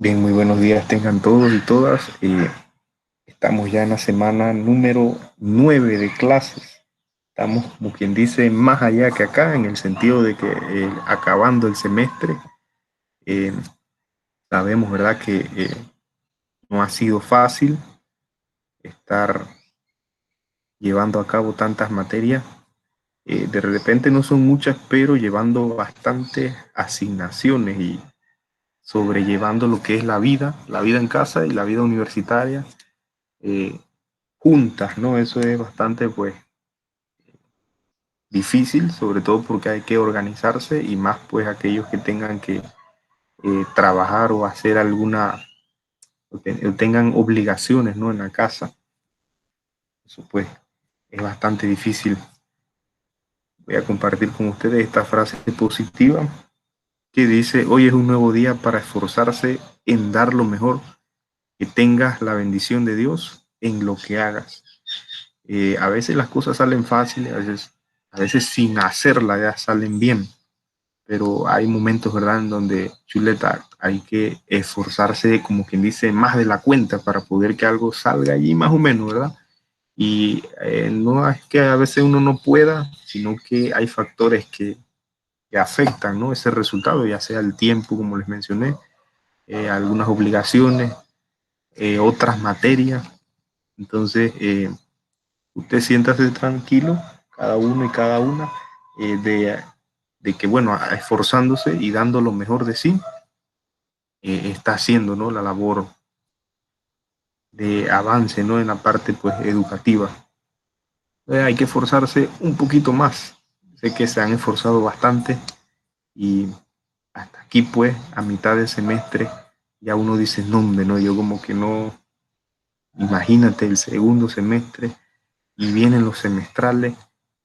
Bien, muy buenos días tengan todos y todas. Estamos ya en la semana número 9 de clases. Estamos, como quien dice, más allá que acá, en el sentido de que acabando el semestre, eh, sabemos, ¿verdad?, que no ha sido fácil estar llevando a cabo tantas materias. De repente no son muchas, pero llevando bastantes asignaciones y sobrellevando lo que es la vida en casa y la vida universitaria. eh, Juntas, ¿no? Eso es bastante, pues, difícil, sobre todo porque hay que organizarse y más, pues, aquellos que tengan que trabajar o hacer alguna, o tengan obligaciones, ¿no? En la casa. Eso, pues, es bastante difícil. Voy a compartir con ustedes esta frase positiva que dice: hoy es un nuevo día para esforzarse en dar lo mejor, que tengas la bendición de Dios en lo que hagas. A veces las cosas salen fáciles, a veces sin hacerlas ya salen bien, pero hay momentos, ¿verdad?, en donde, chuleta, hay que esforzarse, como quien dice, más de la cuenta para poder que algo salga allí más o menos, ¿verdad? Y no es que a veces uno no pueda, sino que hay factores que afectan, ¿no?, ese resultado, ya sea el tiempo, como les mencioné, algunas obligaciones, otras materias. Entonces, usted siéntase tranquilo, cada uno y cada una, de que, bueno, esforzándose y dando lo mejor de sí, está haciendo, ¿no?, la labor de avance, ¿no?, en la parte, pues, educativa. Hay que esforzarse un poquito más. Sé que se han esforzado bastante y hasta aquí, pues, a mitad del semestre, ya uno dice, no, hombre, no, yo como que no, imagínate el segundo semestre y vienen los semestrales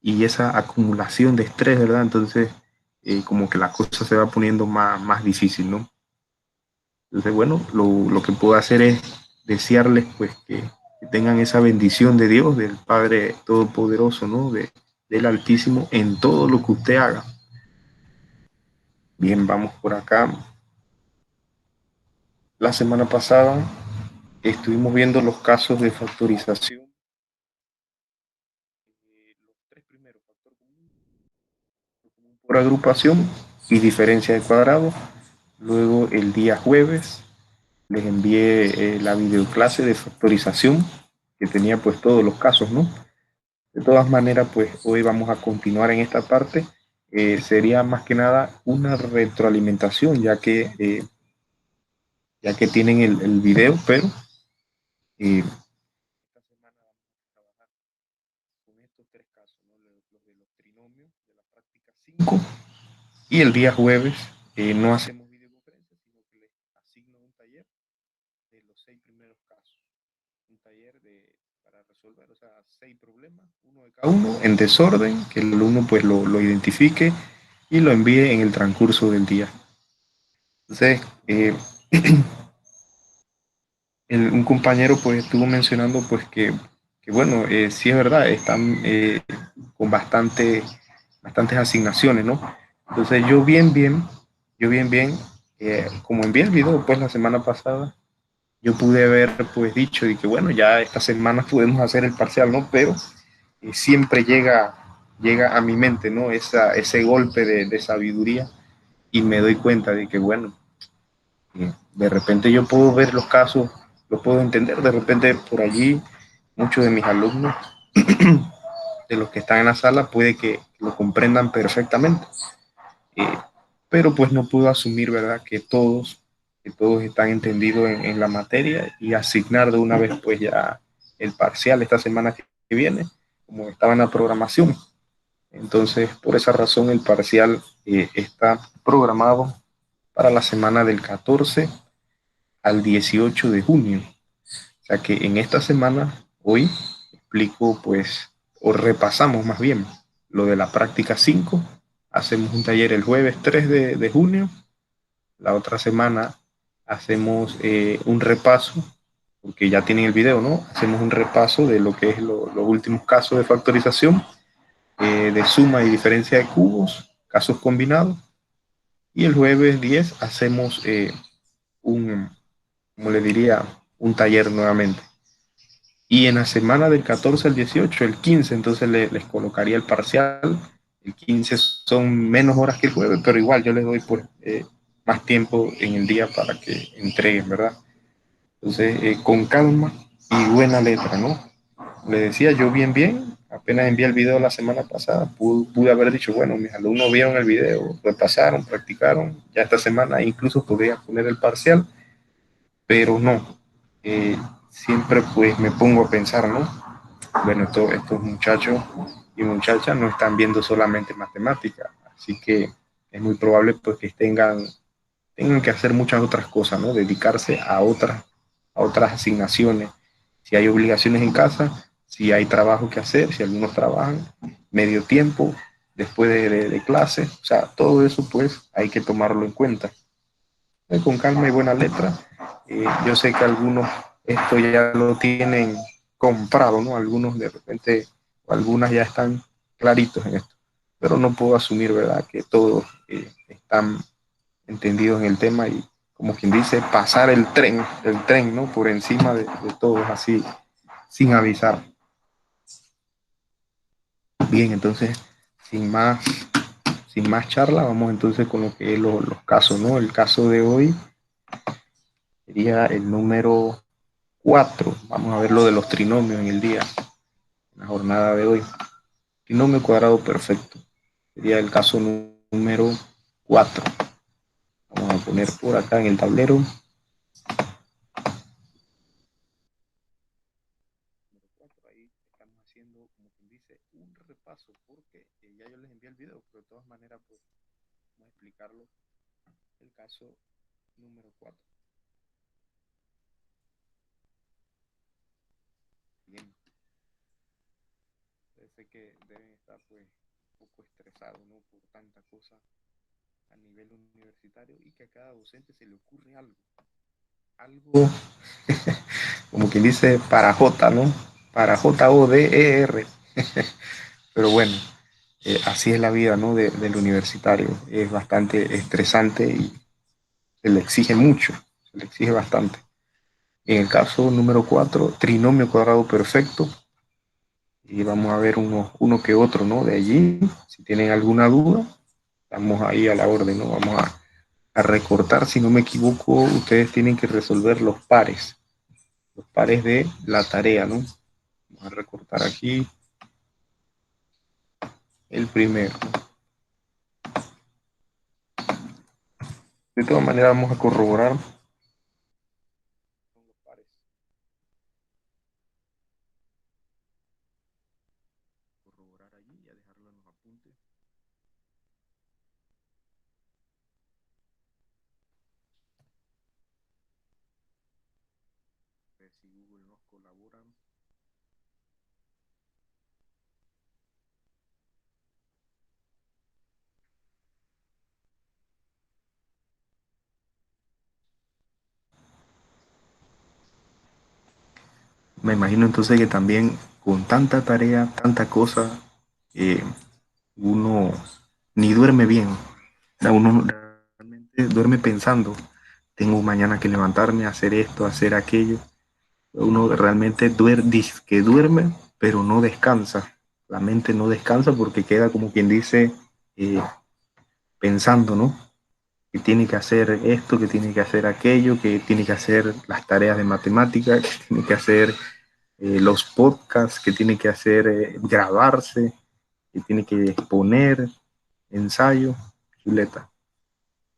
y esa acumulación de estrés, ¿verdad? Entonces, como que la cosa se va poniendo más difícil, ¿no? Entonces, bueno, lo que puedo hacer es desearles, pues, que tengan esa bendición de Dios, del Padre Todopoderoso, ¿no? Del Altísimo, en todo lo que usted haga. Bien, vamos por acá. La semana pasada estuvimos viendo los casos de factorización. Los tres primeros, factor común por agrupación y diferencia de cuadrado. Luego, el día jueves, les envié la videoclase de factorización que tenía, pues, todos los casos, ¿no? De todas maneras, pues hoy vamos a continuar en esta parte. Sería más que nada una retroalimentación, ya que tienen el video, pero esta semana vamos a trabajar con estos tres casos, ¿no? Los de los trinomios de la práctica 5. Y el día jueves no hacemos videoconferencia, sino que les asigno un taller de los 6 primeros casos. Un taller para resolver, o sea, 6 problemas, uno de cada uno, en desorden, que el alumno, pues, lo identifique y lo envíe en el transcurso del día. Entonces, un compañero, pues, estuvo mencionando, pues, que bueno, sí es verdad, están con bastantes asignaciones, ¿no? Entonces yo bien, como envié el video, pues, la semana pasada, yo pude haber, pues, dicho y que bueno, ya esta semana podemos hacer el parcial, ¿no? Pero siempre llega a mi mente, ¿no? Ese golpe de sabiduría y me doy cuenta de que, bueno, de repente yo puedo ver los casos, los puedo entender, de repente por allí muchos de mis alumnos, de los que están en la sala, puede que lo comprendan perfectamente, eh, pero pues no puedo asumir, ¿verdad?, que todos están entendidos en la materia y asignar de una vez, pues, ya el parcial esta semana que viene, como estaba en la programación. Entonces, por esa razón, el parcial está programado para la semana del 14 al 18 de junio. O sea que en esta semana, hoy, explico, pues, o repasamos más bien lo de la práctica 5. Hacemos un taller el jueves 3 de junio. La otra semana hacemos un repaso, porque ya tienen el video, ¿no? Hacemos un repaso de lo que es los últimos casos de factorización, de suma y diferencia de cubos, casos combinados. Y el jueves 10 hacemos un como le diría, un taller nuevamente. Y en la semana del 14 al 18, el 15, entonces les colocaría el parcial. El 15 son menos horas que el jueves, pero igual yo les doy pues, más tiempo en el día para que entreguen, ¿verdad? Entonces, con calma y buena letra, ¿no? Le decía yo bien, apenas envié el video la semana pasada, pude haber dicho, bueno, mis alumnos vieron el video, repasaron, practicaron, ya esta semana incluso podría poner el parcial, pero no. Eh, Siempre pues me pongo a pensar, ¿no? Bueno, estos muchachos y muchachas no están viendo solamente matemáticas, así que es muy probable pues que tengan que hacer muchas otras cosas, ¿no? Dedicarse a otras asignaciones. Si hay obligaciones en casa, si hay trabajo que hacer, si algunos trabajan medio tiempo después de clase, o sea, todo eso pues hay que tomarlo en cuenta. Con calma y buena letra. Yo sé que algunos esto ya lo tienen comprado, ¿no? Algunos de repente, algunas ya están claritos en esto, pero no puedo asumir, ¿verdad?, que todos están entendidos en el tema y, como quien dice, pasar el tren, ¿no? Por encima de todos, así, sin avisar. Bien, entonces, sin más, sin más charla, vamos entonces con lo que es los casos, ¿no? El caso de hoy sería el número 4. Vamos a ver lo de los trinomios en el día, en la jornada de hoy. Trinomio cuadrado perfecto. Sería el caso número 4. Vamos a poner por acá en el tablero. Ahí estamos haciendo, como quien dice, un repaso, porque ya yo les envié el video, pero de todas maneras, pues, vamos a explicarlo. El caso número 4. Bien, sé que deben estar, pues, un poco estresados, ¿no? Por tanta cosa a nivel universitario y que a cada docente se le ocurre algo como quien dice, para J, ¿no? Para Joder. Pero bueno, así es la vida, ¿no? Del universitario. Es bastante estresante y se le exige mucho, se le exige bastante. En el caso número 4, trinomio cuadrado perfecto. Y vamos a ver uno que otro, ¿no? De allí, si tienen alguna duda, estamos ahí a la orden, ¿no? Vamos a recortar, si no me equivoco, ustedes tienen que resolver los pares de la tarea, ¿no? Vamos a recortar aquí el primero. De todas maneras, vamos a corroborar los pares. Corroborar allí y a dejarlo en los apuntes. A ver si Google nos colabora. Me imagino entonces que también con tanta tarea, tanta cosa, eh, uno ni duerme bien. O sea, uno realmente duerme pensando, tengo mañana que levantarme, hacer esto, hacer aquello. Uno realmente que duerme, pero no descansa. La mente no descansa porque queda como quien dice pensando, ¿no? Que tiene que hacer esto, que tiene que hacer aquello, que tiene que hacer las tareas de matemáticas, que tiene que hacer los podcasts, que tiene que hacer grabarse, que tiene que exponer, ensayo, chuleta.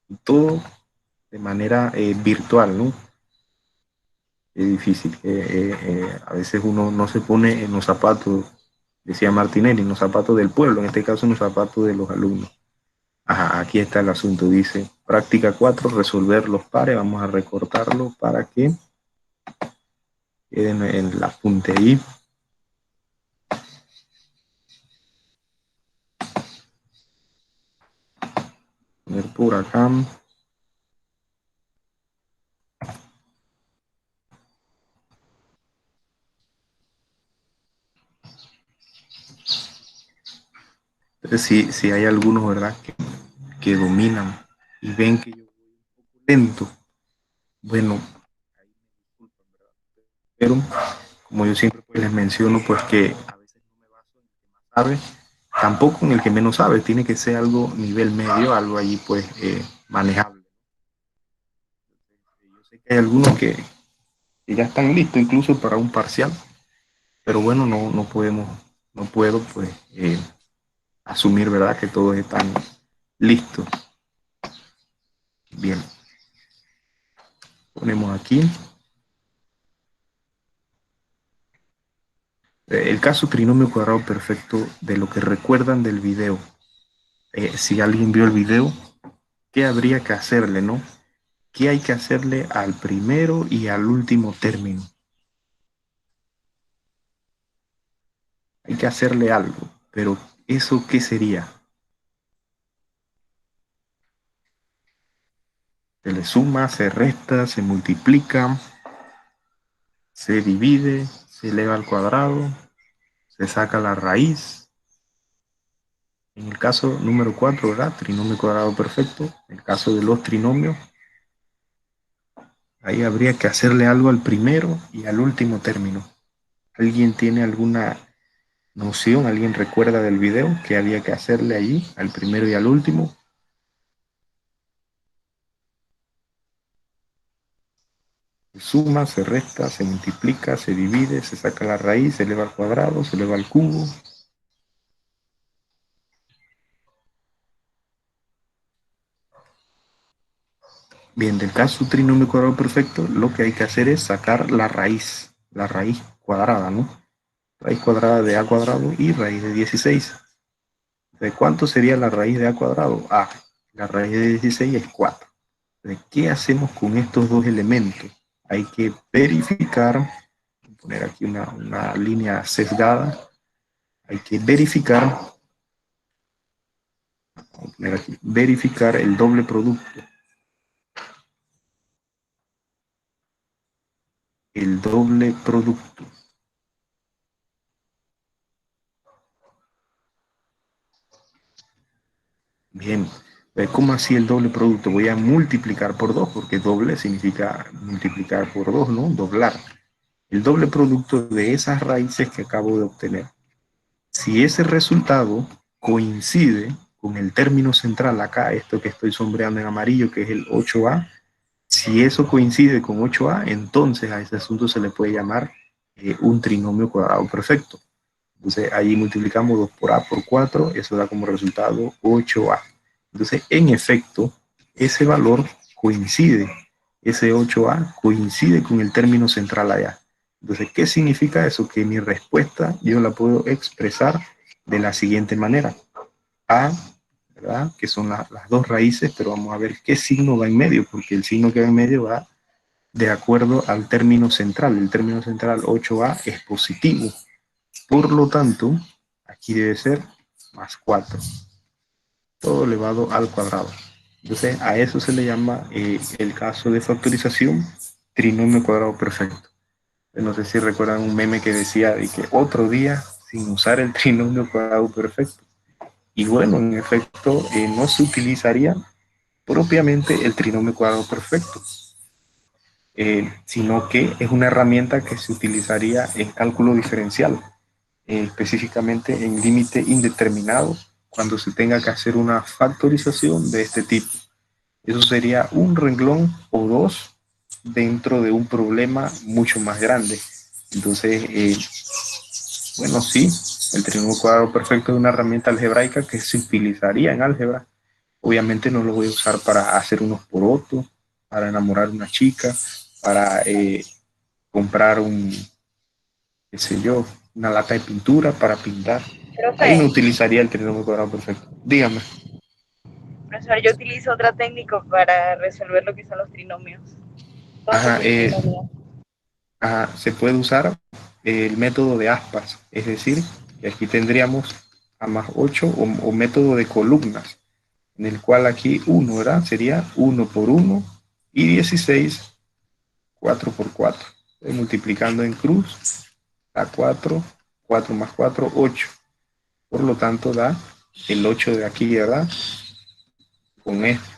Y todo de manera virtual, ¿no? Es difícil. A veces uno no se pone en los zapatos, decía Martinelli, en los zapatos del pueblo, en este caso en los zapatos de los alumnos. Ajá, aquí está el asunto, dice práctica 4, resolver los pares, vamos a recortarlo para que queden en la punta ahí. Poner por acá. Entonces, si hay algunos, ¿verdad?, que dominan y ven que yo voy un poco lento, bueno, pero como yo siempre pues, les menciono, pues que a veces no me baso en el que más sabe, tampoco en el que menos sabe, tiene que ser algo nivel medio, algo allí pues manejable. Yo sé que hay algunos que ya están listos incluso para un parcial, pero bueno, no puedo pues asumir, ¿verdad? Que todos están listos. Bien, ponemos aquí. El caso trinomio cuadrado perfecto de lo que recuerdan del video. Si alguien vio el video, ¿qué habría que hacerle, no? ¿Qué hay que hacerle al primero y al último término? Hay que hacerle algo, pero ¿eso qué sería? Se le suma, se resta, se multiplica, se divide, se eleva al cuadrado, se saca la raíz. En el caso número 4, ¿verdad? Trinomio cuadrado perfecto. En el caso de los trinomios, ahí habría que hacerle algo al primero y al último término. ¿Alguien tiene alguna noción? ¿Alguien recuerda del video que había que hacerle allí al primero y al último? Se suma, se resta, se multiplica, se divide, se saca la raíz, se eleva al cuadrado, se eleva al cubo. Bien, del caso trinomio cuadrado perfecto, lo que hay que hacer es sacar la raíz cuadrada, ¿no? Raíz cuadrada de a cuadrado y raíz de 16. ¿De cuánto sería la raíz de a cuadrado? Ah, la raíz de 16 es 4. ¿De qué hacemos con estos dos elementos? Hay que verificar, voy a poner aquí una línea sesgada, hay que verificar, vamos a poner aquí, verificar el doble producto. El doble producto. Bien, ¿cómo así el doble producto? Voy a multiplicar por 2 porque doble significa multiplicar por 2, ¿no? Doblar. El doble producto de esas raíces que acabo de obtener. Si ese resultado coincide con el término central acá, esto que estoy sombreando en amarillo, que es el 8a, si eso coincide con 8a, entonces a ese asunto se le puede llamar un trinomio cuadrado perfecto. Entonces ahí multiplicamos 2 por a por 4, eso da como resultado 8a. Entonces, en efecto, ese valor coincide, ese 8a coincide con el término central allá. Entonces, ¿qué significa eso? Que mi respuesta yo la puedo expresar de la siguiente manera. A, ¿verdad? Que son las dos raíces, pero vamos a ver qué signo va en medio, porque el signo que va en medio va de acuerdo al término central. El término central 8a es positivo. Por lo tanto, aquí debe ser más 4, todo elevado al cuadrado. Entonces, a eso se le llama el caso de factorización trinomio cuadrado perfecto. No sé si recuerdan un meme que decía de que otro día sin usar el trinomio cuadrado perfecto. Y bueno, en efecto, no se utilizaría propiamente el trinomio cuadrado perfecto, sino que es una herramienta que se utilizaría en cálculo diferencial, específicamente en límite indeterminado, cuando se tenga que hacer una factorización de este tipo. Eso sería un renglón o dos dentro de un problema mucho más grande. Entonces, bueno, sí, el trinomio cuadrado perfecto es una herramienta algebraica que se utilizaría en álgebra. Obviamente no lo voy a usar para hacer unos porotos, para enamorar a una chica, para comprar qué sé yo, una lata de pintura para pintar. Ahí no Profe, utilizaría el trinomio cuadrado perfecto. Dígame. profesor, yo utilizo otra técnica para resolver lo que son los trinomios. Entonces, Ajá, el trinomio. se puede usar el método de aspas, es decir, que aquí tendríamos a más 8 o método de columnas, en el cual aquí 1, ¿verdad? Sería 1 por 1 y 16, 4 por 4. Multiplicando en cruz, a 4, 4 más 4, 8. Por lo tanto, da el 8 de aquí, ¿verdad? Con esto.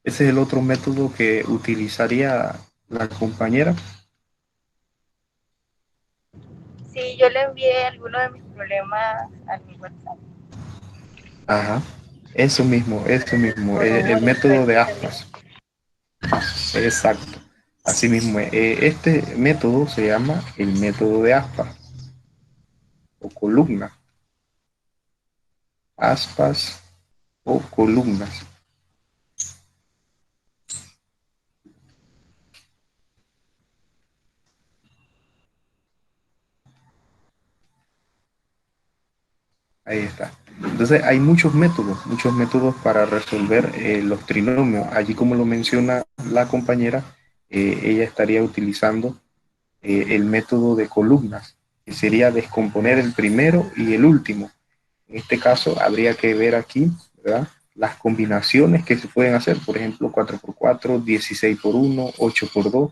Ese es el otro método que utilizaría la compañera. Sí, yo le envié algunos de mis problemas a mi WhatsApp. Ajá, eso mismo, el Corroboro a ver método qué de salió. aspas, exacto. Así mismo, este método se llama el método de aspas o columna, aspas o columnas. Ahí está. Entonces hay muchos métodos para resolver los trinomios. Allí como lo menciona la compañera, ella estaría utilizando el método de columnas, que sería descomponer el primero y el último. En este caso habría que ver aquí, ¿verdad?, las combinaciones que se pueden hacer, por ejemplo, 4x4, 16x1, 8x2.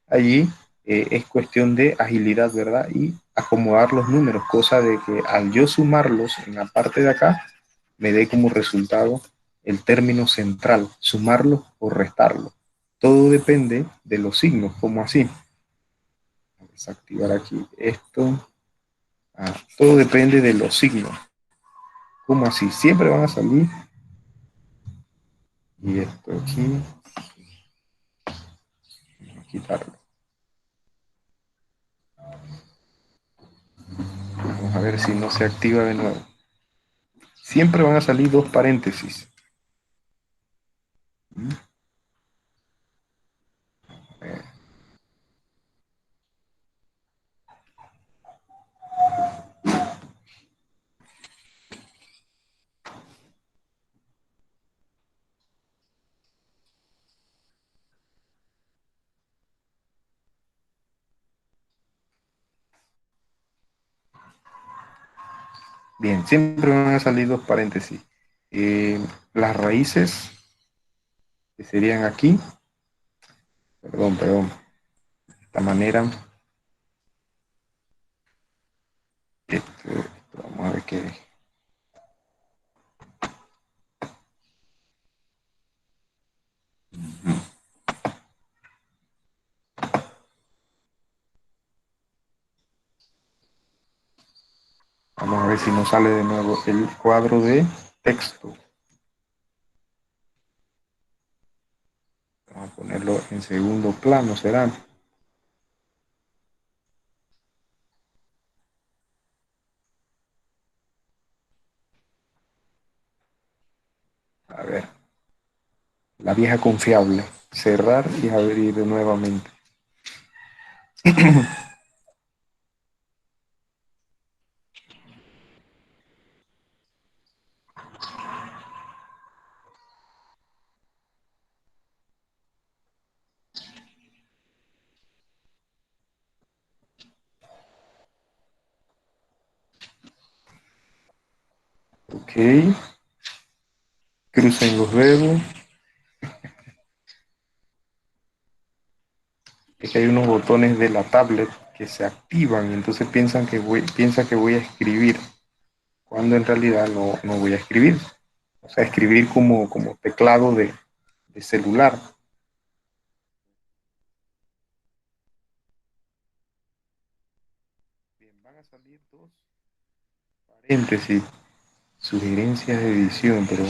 Allí es cuestión de agilidad, ¿verdad? Y acomodar los números, cosa de que al yo sumarlos en la parte de acá, me dé como resultado el término central, sumarlos o restarlos. Todo depende de los signos, como así. Desactivar aquí esto. Todo depende de los signos. Como así, siempre van a salir. Y esto aquí, vamos a quitarlo. Vamos a ver si no se activa de nuevo. Siempre van a salir dos paréntesis. Bien, siempre van a salir dos paréntesis. Las raíces que serían aquí, perdón, de esta manera, vamos a ver qué, vamos a ver si nos sale de nuevo el cuadro de texto. Vamos a ponerlo en segundo plano, será. A ver, la vieja confiable, cerrar y abrir nuevamente. Ok, crucen los dedos. Es que hay unos botones de la tablet que se activan y entonces piensa que voy a escribir, cuando en realidad no voy a escribir. O sea, escribir como teclado de celular. Bien, van a salir dos paréntesis, sugerencias de edición, pero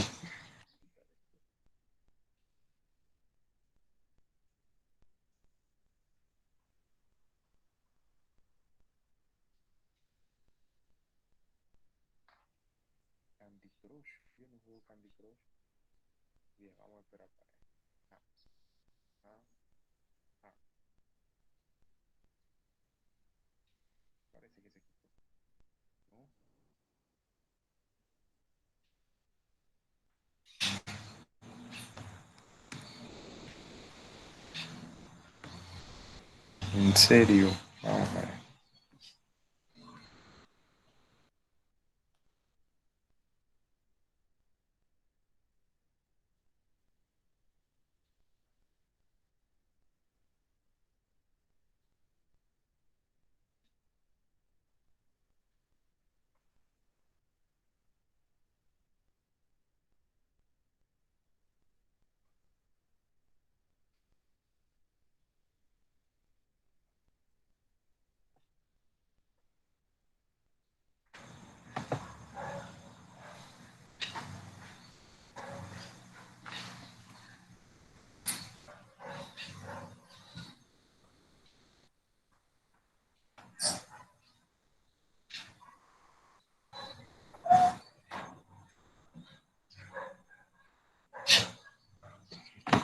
Candy Crush, yo no juego Candy Crush. Bien, vamos a esperar para eso. Ah, ah, ah, parece que se quitó, ¿no? En serio, vamos a ver.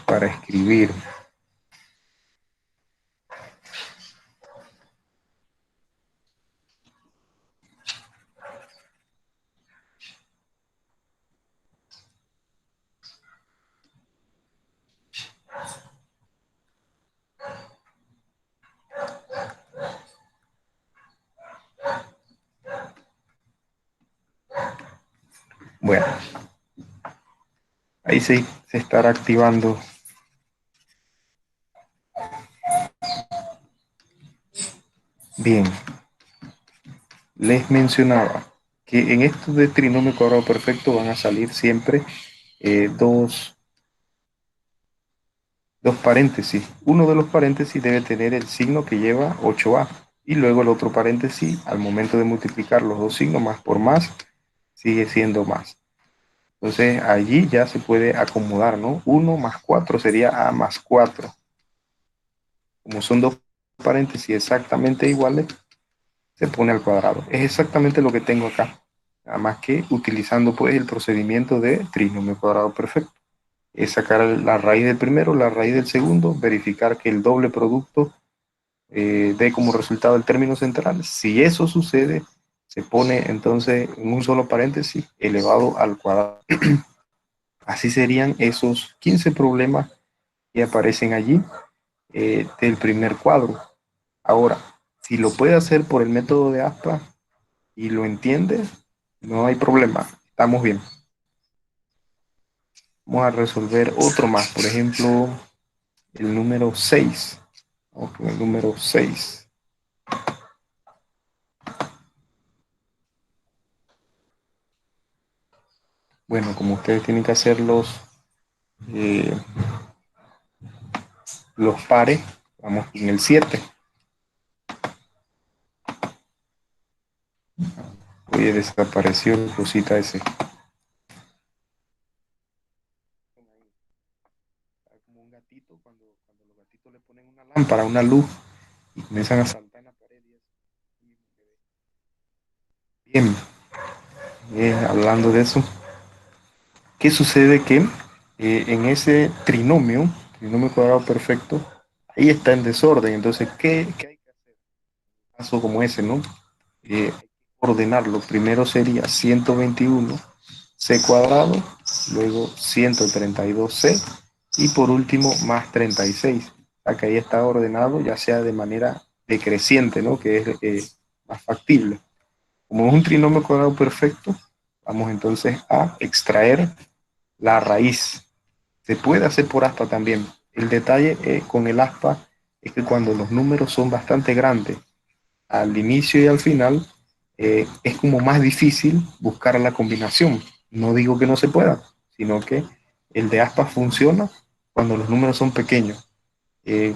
para escribir. Bueno, ahí se estará activando. Bien, les mencionaba que en estos de trinomio cuadrado perfecto van a salir siempre dos paréntesis. Uno de los paréntesis debe tener el signo que lleva 8a y luego el otro paréntesis, al momento de multiplicar los dos signos más por más, sigue siendo más. Entonces allí ya se puede acomodar, ¿no? 1 más 4 sería a más 4. Como son dos paréntesis exactamente iguales, se pone al cuadrado. Es exactamente lo que tengo acá. Nada más que utilizando pues el procedimiento de trinomio cuadrado perfecto. Es sacar la raíz del primero, la raíz del segundo, verificar que el doble producto dé como resultado el término central. Si eso sucede, se pone entonces en un solo paréntesis elevado al cuadrado. Así serían esos 15 problemas que aparecen allí del primer cuadro. Ahora, si lo puede hacer por el método de aspa y lo entiende, no hay problema, estamos bien. Vamos a resolver otro más, por ejemplo, el número 6. Vamos con el número 6. Bueno, como ustedes tienen que hacer los pares, vamos en el 7. Oye, desapareció la cosita ese. Como un gatito cuando los gatitos le ponen una lámpara, una luz y comienzan a saltar en la pared. Bien, hablando de eso, ¿qué sucede? Que en ese trinomio cuadrado perfecto, ahí está en desorden. Entonces, ¿qué hay que hacer? Un caso como ese, ¿no? Hay que ordenarlo. Primero sería 121 c cuadrado, luego 132c y por último más 36. O sea que ahí está ordenado, ya sea de manera decreciente, ¿no? Que es más factible. Como es un trinomio cuadrado perfecto, vamos entonces a extraer la raíz. Se puede hacer por aspa también. El detalle con el aspa es que cuando los números son bastante grandes, al inicio y al final, es como más difícil buscar la combinación. No digo que no se pueda, sino que el de aspa funciona cuando los números son pequeños.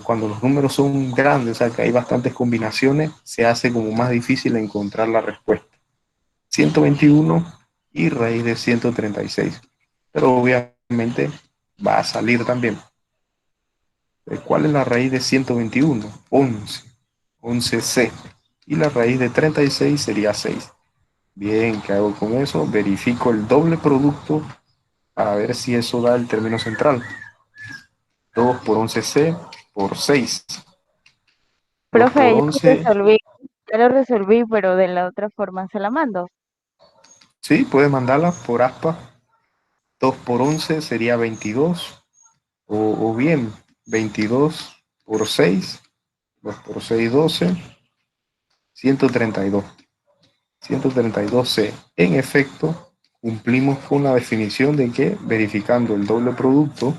Cuando los números son grandes, o sea que hay bastantes combinaciones, se hace como más difícil encontrar la respuesta. 121 y raíz de 136. Pero obviamente va a salir también. ¿Cuál es la raíz de 121? 11. 11c. Y la raíz de 36 sería 6. Bien, ¿qué hago con eso? Verifico el doble producto para ver si eso da el término central. 2 por 11c por 6. 2 por Profe, 11. ya lo resolví, pero de la otra forma se la mando. Sí, puedes mandarla por aspa. 2 por 11 sería 22. O bien 22 por 6. 2 por 6, 12. 132. 132c. En efecto, cumplimos con la definición de que verificando el doble producto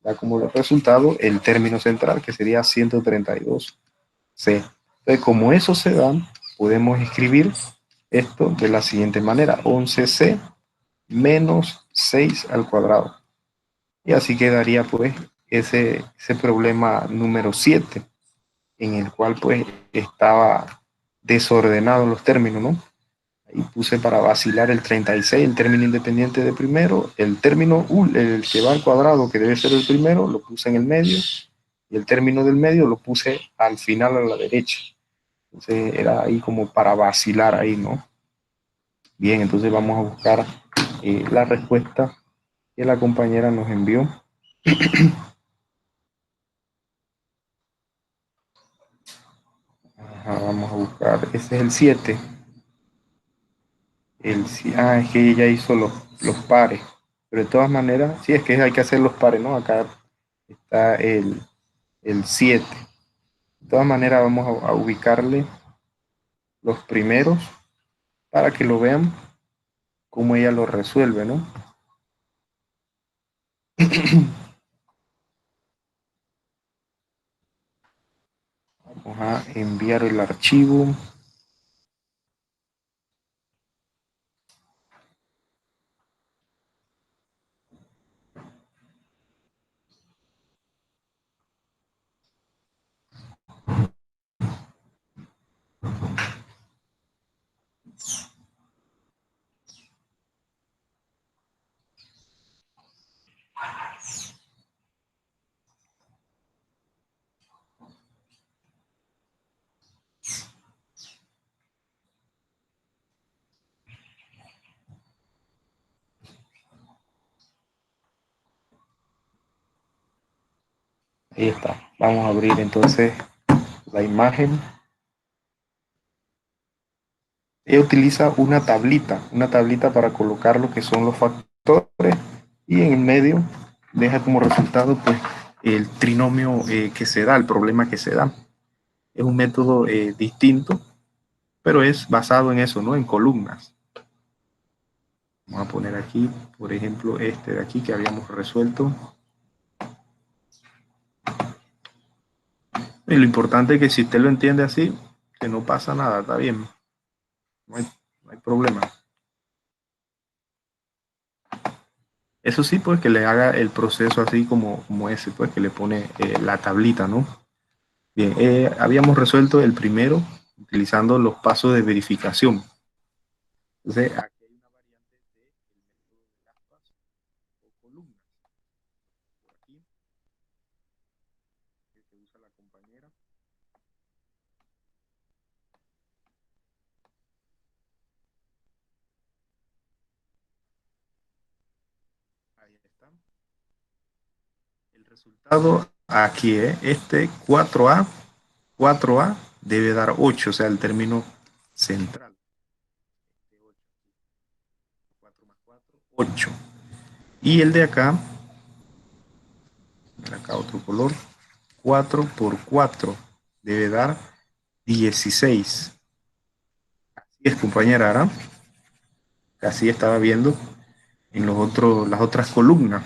da como resultado el término central, que sería 132c. Entonces, como eso se da, podemos escribir esto de la siguiente manera: 11c menos 6 al cuadrado. Y así quedaría pues ese problema número 7, en el cual pues estaba desordenado los términos, ¿no? Ahí puse para vacilar el 36, el término independiente de primero, el término, el que va al cuadrado, que debe ser el primero, lo puse en el medio, y el término del medio lo puse al final a la derecha. Entonces era ahí como para vacilar ahí, ¿no? Bien, entonces vamos a buscar la respuesta que la compañera nos envió. Vamos a buscar, este es el 7. Es que ella hizo los pares. Pero de todas maneras, sí, es que hay que hacer los pares, ¿no? Acá está el 7. De todas maneras, vamos a ubicarle los primeros para que lo vean cómo ella lo resuelve, ¿no? Vamos a enviar el archivo. Ahí está. Vamos a abrir entonces la imagen. Ella utiliza una tablita para colocar lo que son los factores y en el medio deja como resultado pues el trinomio que se da, el problema que se da. Es un método distinto, pero es basado en eso, ¿no? En columnas. Vamos a poner aquí, por ejemplo, este de aquí que habíamos resuelto. Y lo importante es que si usted lo entiende así, que no pasa nada, está bien. No hay problema. Eso sí, pues que le haga el proceso así como ese, pues que le pone la tablita, ¿no? Bien, habíamos resuelto el primero utilizando los pasos de verificación. Entonces, aquí hay una variante del método de aspas o columnas. Por aquí, que usa la compañera. Ahí está. El resultado aquí es este 4A debe dar 8, o sea, el término central. 4 más 4, 8. Y el de acá otro color, 4 por 4 debe dar 16. Así es, compañera Ara. Así estaba viendo en las otras columnas,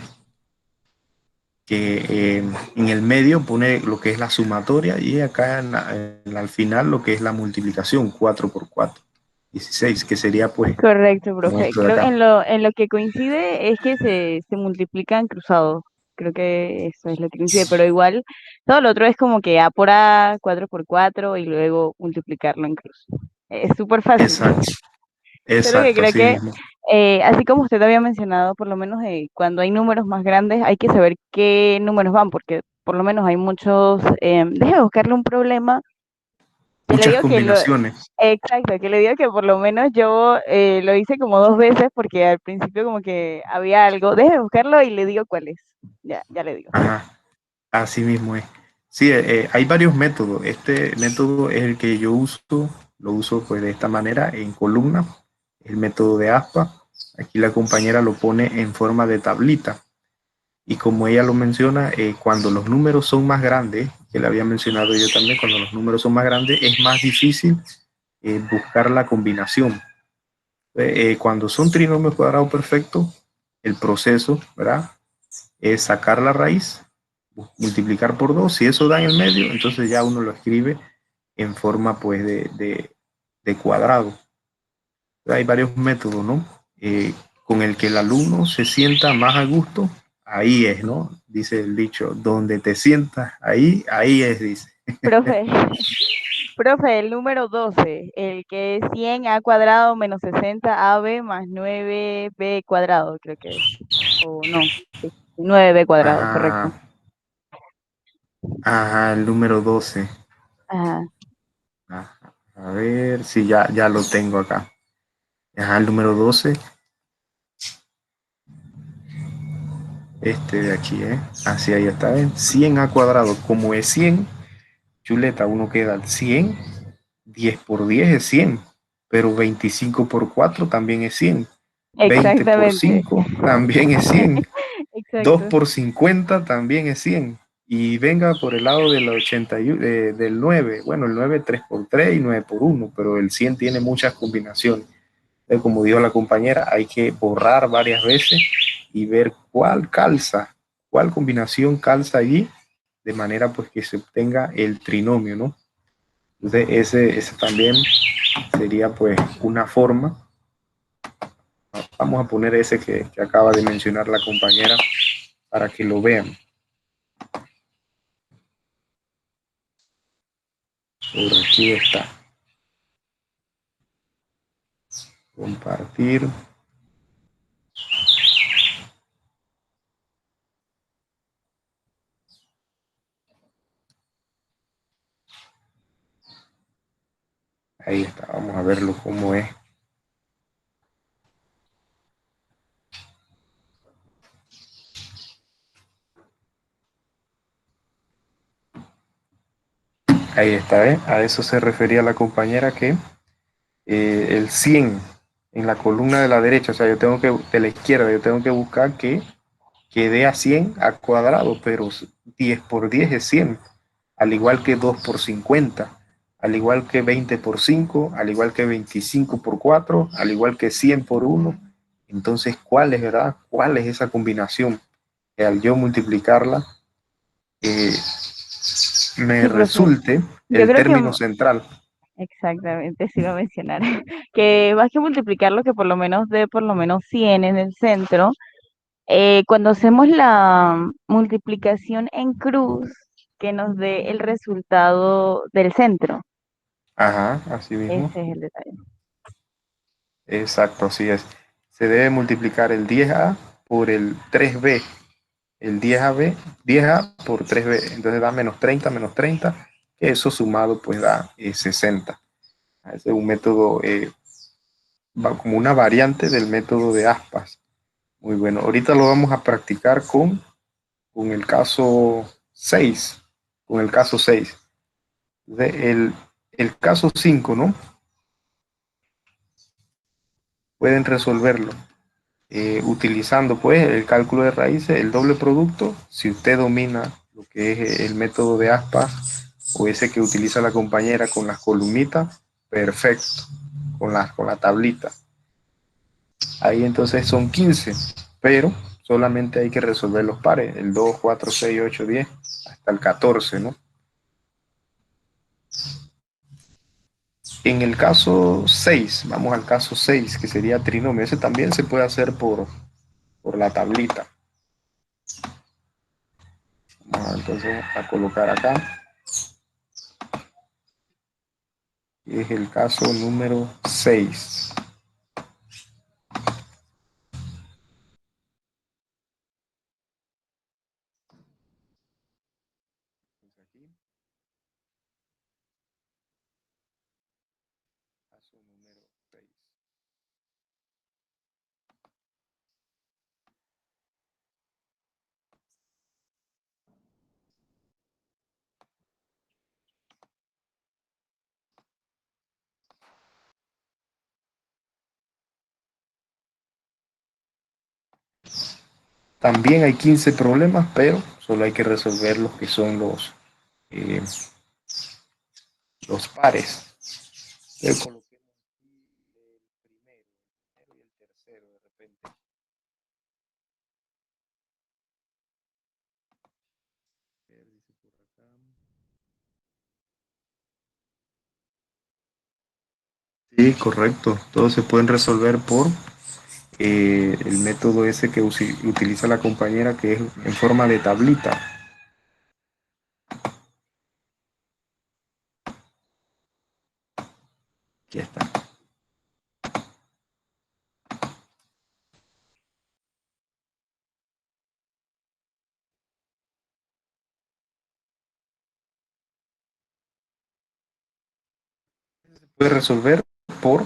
que en el medio pone lo que es la sumatoria y acá al final lo que es la multiplicación, 4 por 4, 16, que sería pues Correcto, como profe. esto de Creo acá. en lo que coincide es que se multiplican cruzados. Creo que eso es lo que coincide, pero igual todo lo otro es como que A por A, 4 por 4 y luego multiplicarlo en cruz. Es súper fácil. Exacto, Solo que exacto, creo así que, mismo. así como usted había mencionado, por lo menos cuando hay números más grandes hay que saber qué números van, porque por lo menos hay muchos, déjeme buscarle un problema. Que le Muchas digo que lo, combinaciones. exacto, que le digo que por lo menos yo lo hice como dos veces porque al principio como que había algo, déjeme buscarlo y le digo cuál es. Ya le digo. Ajá, así mismo es. Sí, hay varios métodos. Este método es el que yo uso, lo uso pues de esta manera en columna, el método de aspa. Aquí la compañera lo pone en forma de tablita. Y como ella lo menciona, cuando los números son más grandes, que le había mencionado yo también, cuando los números son más grandes es más difícil buscar la combinación. Cuando son trinomios cuadrados perfectos, el proceso, ¿verdad? Es sacar la raíz, multiplicar por 2. Si eso da en el medio, entonces ya uno lo escribe en forma pues de cuadrado. Hay varios métodos, ¿no? Con el que el alumno se sienta más a gusto, ahí es, ¿no? Dice el dicho, donde te sientas, ahí es, dice. Profe, profe, el número 12 el que es 100 a cuadrado menos 60 ab más 9b cuadrado, creo que es. O no, sí, 9b cuadrado, correcto. Ajá, ajá, el número 12. Ajá. Ajá, a ver, sí, ya lo tengo acá. Ajá, el número 12, este de aquí, ¿eh? Así ahí está, ¿eh? 100 a cuadrado, como es 100, chuleta, uno queda al 100 10 por 10 es 100, pero 25 por 4 también es 100. 20 por Exactamente. 5 también es 100. 2 Exacto. por 50 también es 100. Y venga por el lado del 81, del 9. Bueno, el 9 3 por 3 y 9 por 1, pero el 100 tiene muchas combinaciones. Como dijo la compañera, hay que borrar varias veces y ver cuál calza, cuál combinación calza allí, de manera pues que se obtenga el trinomio, ¿no? Entonces ese también sería pues una forma. Vamos a poner ese que acaba de mencionar la compañera para que lo vean. Por aquí está. Compartir. Ahí está, vamos a verlo cómo es. Ahí está, ¿eh? A eso se refería la compañera que el 100 en la columna de la derecha, o sea, yo tengo que, de la izquierda, yo tengo que buscar que dé a 100 al cuadrado, pero 10 por 10 es 100, al igual que 2 por 50, al igual que 20 por 5, al igual que 25 por 4, al igual que 100 por 1. Entonces, ¿cuál es, verdad? ¿Cuál es esa combinación? Que al yo multiplicarla, eh, me Sí, profe. resulte Yo el creo que término central. exactamente, sí iba a mencionar, que más que multiplicarlo, que por lo menos dé por lo menos 100 en el centro, cuando hacemos la multiplicación en cruz, que nos dé el resultado del centro. Ajá, así mismo. Ese es el detalle. Exacto, así es. Se debe multiplicar el 10A por el 3B. El 10AB, 10A por 3B. Entonces da menos 30, que eso sumado pues da 60. Ese es un método, como una variante del método de aspas. Muy bueno. Ahorita lo vamos a practicar con el caso 6. Con el caso 6. El caso 5, ¿no? Pueden resolverlo utilizando pues el cálculo de raíces, el doble producto, si usted domina lo que es el método de aspas o ese que utiliza la compañera con las columnitas, perfecto, con la tablita. Ahí entonces son 15, pero solamente hay que resolver los pares, el 2, 4, 6, 8, 10, hasta el 14, ¿no? En el caso 6, vamos al caso 6, que sería trinomio, ese también se puede hacer por la tablita. Vamos entonces a colocar acá. Es el caso número 6. Caso número 6. También hay 15 problemas, pero solo hay que resolver los que son los pares. Entonces, coloquemos el primero y el tercero de repente. Dice por acá. Sí, correcto. Todos se pueden resolver por el método ese que utiliza la compañera, que es en forma de tablita. Aquí está. Se puede resolver por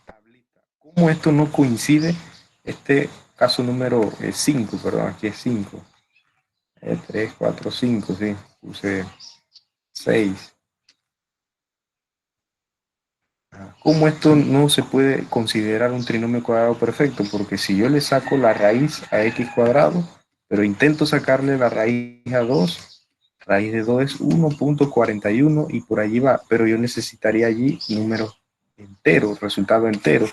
tablita. ¿Cómo esto no coincide? Este caso número 5, perdón, aquí es 5. 3, 4, 5, sí, puse 6. ¿Cómo esto no se puede considerar un trinomio cuadrado perfecto? Porque si yo le saco la raíz a x cuadrado, pero intento sacarle la raíz a 2, raíz de 2 es 1.41 y por allí va, pero yo necesitaría allí números enteros, resultado entero.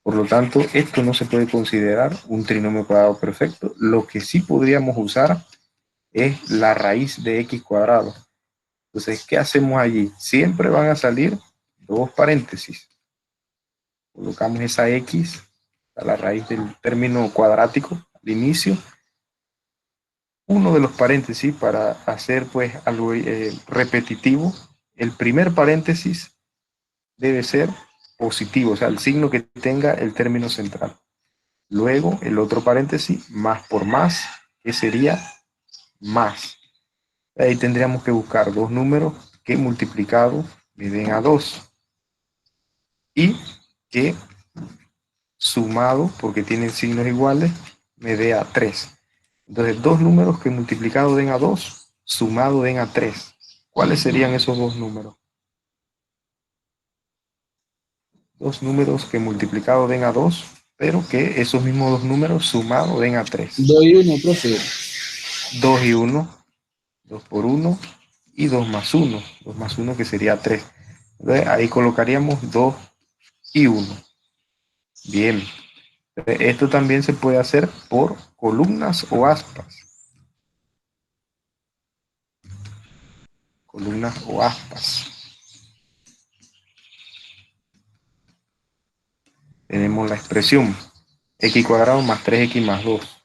Por lo tanto, esto no se puede considerar un trinomio cuadrado perfecto. Lo que sí podríamos usar es la raíz de x cuadrado. Entonces, ¿qué hacemos allí? Siempre van a salir dos paréntesis. Colocamos esa x a la raíz del término cuadrático al inicio, uno de los paréntesis para hacer pues algo repetitivo. El primer paréntesis debe ser positivo, o sea, el signo que tenga el término central. Luego el otro paréntesis, más por más, que sería más. Ahí tendríamos que buscar dos números que multiplicados me den a 2 y que sumado, porque tienen signos iguales, me dé a 3. Entonces, dos números que multiplicado den a 2, sumado den a 3. ¿Cuáles serían esos dos números? Dos números que multiplicado den a 2, pero que esos mismos dos números sumados den a 3. 2 y 1, profe. 2 y 1, 2 por 1 y 2 más 1. 2 más 1 que sería 3. Entonces, ahí colocaríamos 2 y 1. Bien. Esto también se puede hacer por columnas o aspas. Columnas o aspas. Tenemos la expresión x cuadrado más 3x más 2.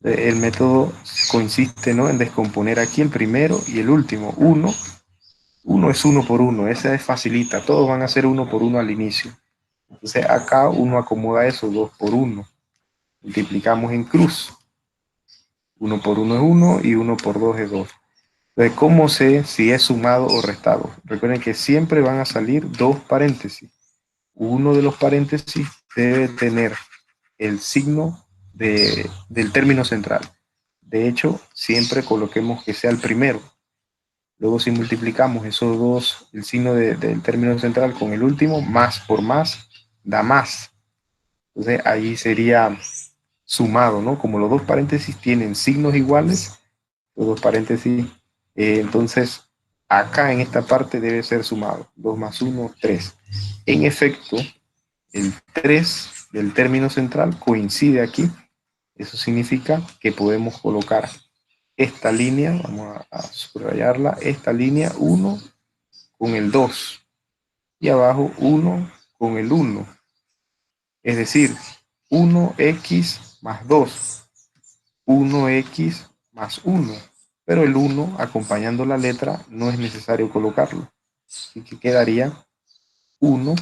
El método consiste, ¿no?, en descomponer aquí el primero y el último. 1 es 1 por 1, esa es facilita, todos van a ser 1 por 1 al inicio. Entonces acá uno acomoda eso, 2 por 1. Multiplicamos en cruz. 1 por 1 es 1 y 1 por 2 es 2. Entonces, ¿cómo sé si es sumado o restado? Recuerden que siempre van a salir dos paréntesis. Uno de los paréntesis debe tener el signo del término central. De hecho, siempre coloquemos que sea el primero. Luego, si multiplicamos esos dos, el signo del término central con el último, más por más, da más. Entonces, ahí sería sumado, ¿no? Como los dos paréntesis tienen signos iguales, los dos paréntesis, entonces acá en esta parte debe ser sumado. 2 más 1, 3. En efecto, el 3 del término central coincide aquí. Eso significa que podemos colocar esta línea, vamos a subrayarla, esta línea 1 con el 2 y abajo 1 con el 1. Es decir, 1x más 2, 1x más 1. Pero el 1 acompañando la letra no es necesario colocarlo. Así que quedaría 1,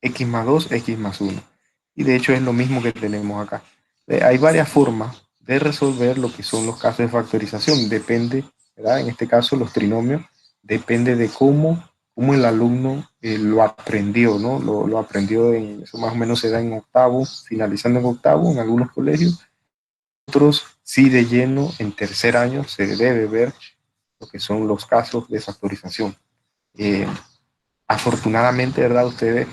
x más 2, x más 1. Y de hecho es lo mismo que tenemos acá. Hay varias formas de resolver lo que son los casos de factorización. Depende, ¿verdad? En este caso los trinomios, depende de cómo el alumno lo aprendió, ¿no? Lo aprendió, eso más o menos se da en octavo, finalizando en octavo en algunos colegios. Otros sí de lleno en tercer año se debe ver lo que son los casos de factorización. Afortunadamente, ¿verdad? Ustedes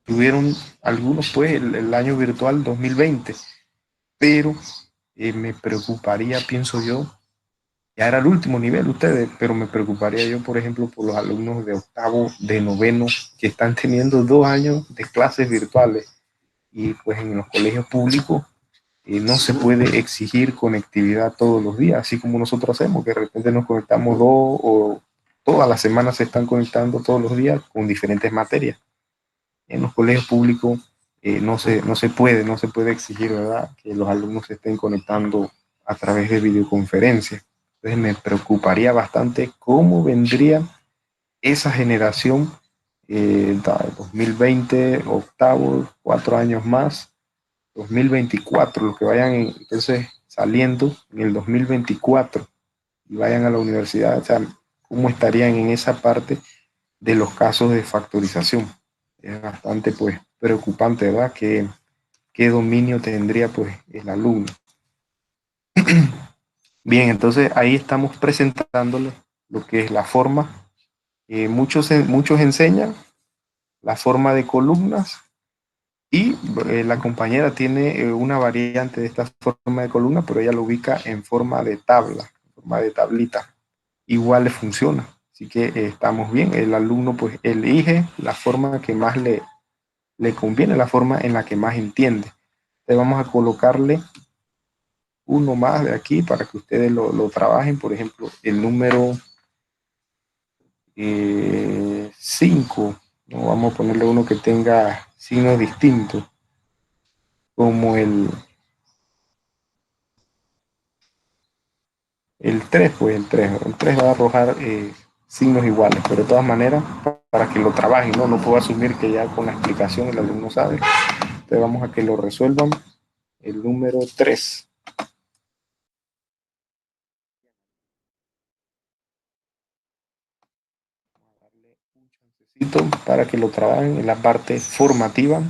tuvieron algunos pues el año virtual 2020, pero me preocuparía, pienso yo, ya era el último nivel ustedes, pero me preocuparía yo, por ejemplo, por los alumnos de octavo, de noveno, que están teniendo 2 años de clases virtuales y pues en los colegios públicos no se puede exigir conectividad todos los días, así como nosotros hacemos, que de repente nos conectamos 2 o todas las semanas se están conectando todos los días con diferentes materias. En los colegios públicos no se puede exigir, ¿verdad?, que los alumnos se estén conectando a través de videoconferencias. Entonces me preocuparía bastante cómo vendría esa generación 2020, octavo, 4 años más, 2024, los que vayan entonces saliendo en el 2024 y vayan a la universidad, o sea, cómo estarían en esa parte de los casos de factorización. Es bastante pues preocupante, ¿verdad? ¿Qué dominio tendría pues el alumno? Bien, entonces ahí estamos presentándole lo que es la forma. Muchos enseñan la forma de columnas y la compañera tiene una variante de esta forma de columna, pero ella lo ubica en forma de tabla, en forma de tablita. Igual le funciona. Así que estamos bien. El alumno pues elige la forma que más le conviene, la forma en la que más entiende. Entonces vamos a colocarle uno más de aquí para que ustedes lo trabajen. Por ejemplo, el número 5, ¿no? Vamos a ponerle uno que tenga signos distintos, como el 3 pues el tres va a arrojar signos iguales, pero de todas maneras, para que lo trabajen, ¿no? No puedo asumir que ya con la explicación el alumno sabe. Entonces vamos a que lo resuelvan. El número 3. Darle un chancecito para que lo trabajen en la parte formativa.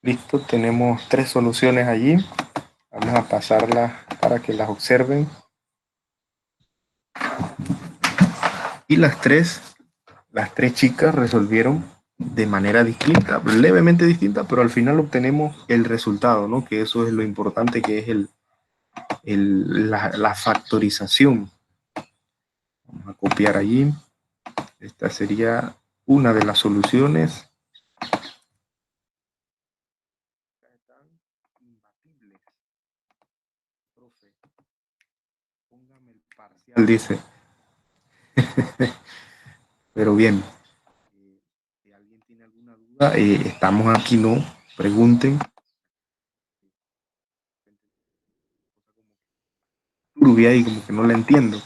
Listo, tenemos 3 soluciones allí. Vamos a pasarlas para que las observen. Y las tres chicas resolvieron de manera distinta, levemente distinta, pero al final obtenemos el resultado, ¿no? Que eso es lo importante, que es la factorización. Vamos a copiar allí. Esta sería una de las soluciones. Póngame el parcial, dice. Pero bien, si alguien tiene alguna duda, estamos aquí, ¿no? Pregunten. Turbia y como que no la entiendo.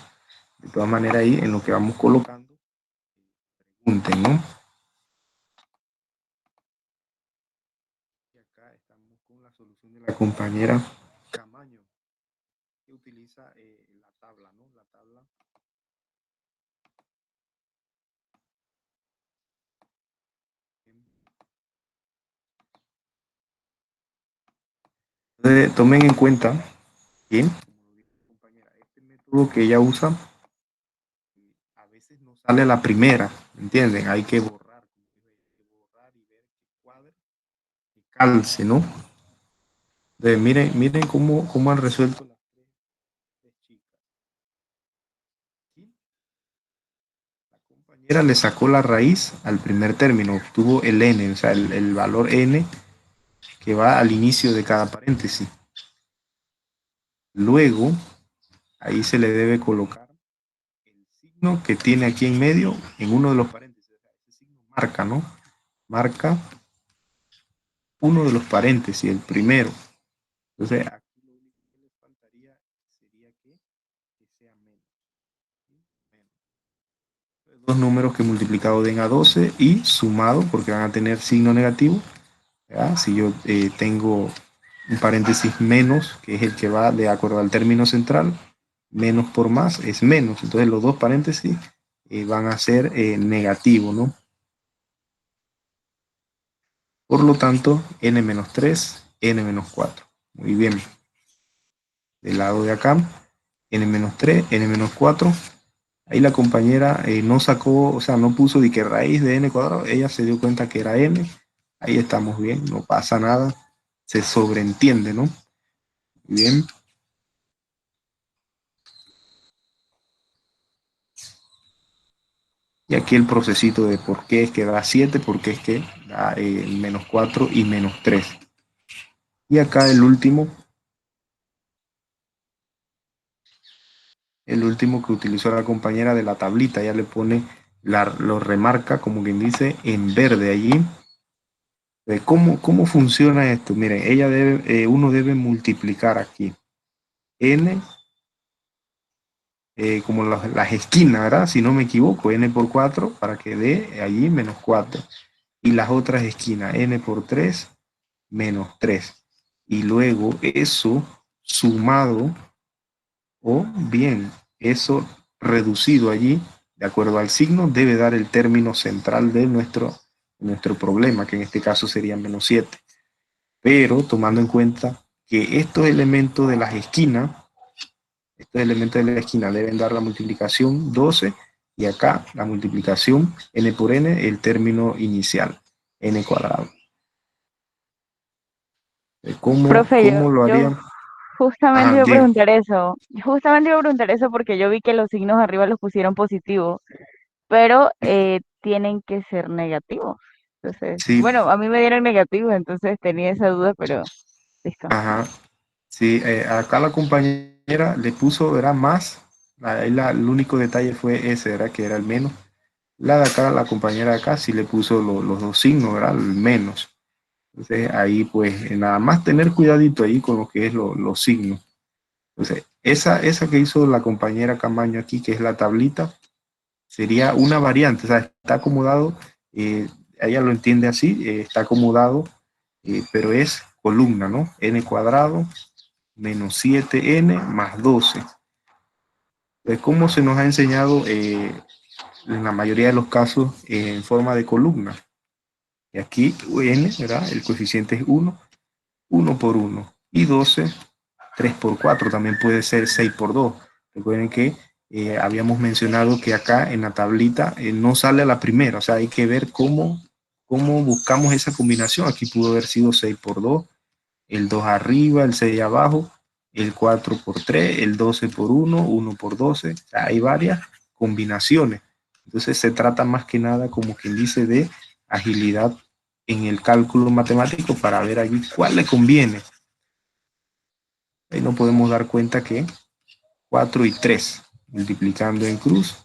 De todas maneras, ahí en lo que vamos colocando, pregunten, ¿no? Y acá estamos con la solución de la compañera Camaño, que utiliza la tabla, ¿no? La tabla. Entonces, tomen en cuenta que, como dijo la compañera, este método que ella usa, a veces no sale la primera, ¿entienden? Hay que borrar y ver que cuadre, que calce, ¿no? Entonces, miren cómo han resuelto las tres chicas. La compañera le sacó la raíz al primer término, obtuvo el n, o sea, el valor n que va al inicio de cada paréntesis. Luego, ahí se le debe colocar el signo que tiene aquí en medio en uno de los paréntesis. Ese signo marca, ¿no? Marca uno de los paréntesis, el primero. Entonces, aquí lo único que les faltaría sería que sea menos. Dos números que multiplicado den a 12 y sumado, porque van a tener signo negativo. ¿Verdad? Si yo tengo un paréntesis menos, que es el que va de acuerdo al término central, menos por más es menos. Entonces los dos paréntesis van a ser negativos, ¿no? Por lo tanto, n-3, n-4. Muy bien. Del lado de acá, n-3, n-4. Ahí la compañera no sacó, o sea, no puso de que raíz de n cuadrado. Ella se dio cuenta que era n. Ahí estamos bien, no pasa nada. Se sobreentiende, ¿no? Muy bien. Y aquí el procesito de por qué es que da 7, por qué es que da menos 4 y menos 3. Y acá el último que utilizó la compañera de la tablita, ya le pone, lo remarca como quien dice en verde allí. ¿Cómo funciona esto? Miren, uno debe multiplicar aquí n, como las esquinas, ¿verdad? Si no me equivoco, n por 4 para que dé allí menos 4. Y las otras esquinas, n por 3 menos 3. Y luego eso sumado o bien eso reducido allí, de acuerdo al signo, debe dar el término central de nuestro problema, que en este caso sería menos 7. Pero tomando en cuenta que estos elementos de la esquina deben dar la multiplicación 12 y acá la multiplicación n por n, el término inicial, n cuadrado. Profe, ¿Cómo lo yo harían? justamente Ajá, iba a bien. preguntar eso. Justamente iba a preguntar eso porque yo vi que los signos arriba los pusieron positivos, pero tienen que ser negativos. Entonces, Sí, bueno, a mí me dieron negativos, entonces tenía esa duda, pero listo. ajá. Sí, acá la compañera le puso, era más, el único detalle fue ese, era que era el menos. La de acá, la compañera de acá, sí le puso los dos signos, ¿verdad? El menos. Entonces ahí pues nada más tener cuidadito ahí con lo que es los signos. Entonces, esa que hizo la compañera Camaño aquí, que es la tablita, sería una variante, o sea, está acomodado, ella lo entiende así, está acomodado, pero es columna, ¿no? N cuadrado menos 7n más 12. Pues como se nos ha enseñado en la mayoría de los casos en forma de columna. Y aquí n, ¿verdad? El coeficiente es 1, 1 por 1. Y 12, 3 por 4, también puede ser 6 por 2. Recuerden que habíamos mencionado que acá en la tablita no sale a la primera, o sea, hay que ver cómo buscamos esa combinación. Aquí pudo haber sido 6 por 2, el 2 arriba, el 6 abajo, el 4 por 3, el 12 por 1, 1 por 12. O sea, hay varias combinaciones. Entonces se trata más que nada, como quien dice, de agilidad en el cálculo matemático para ver allí cuál le conviene. Ahí nos podemos dar cuenta que 4 y 3, multiplicando en cruz,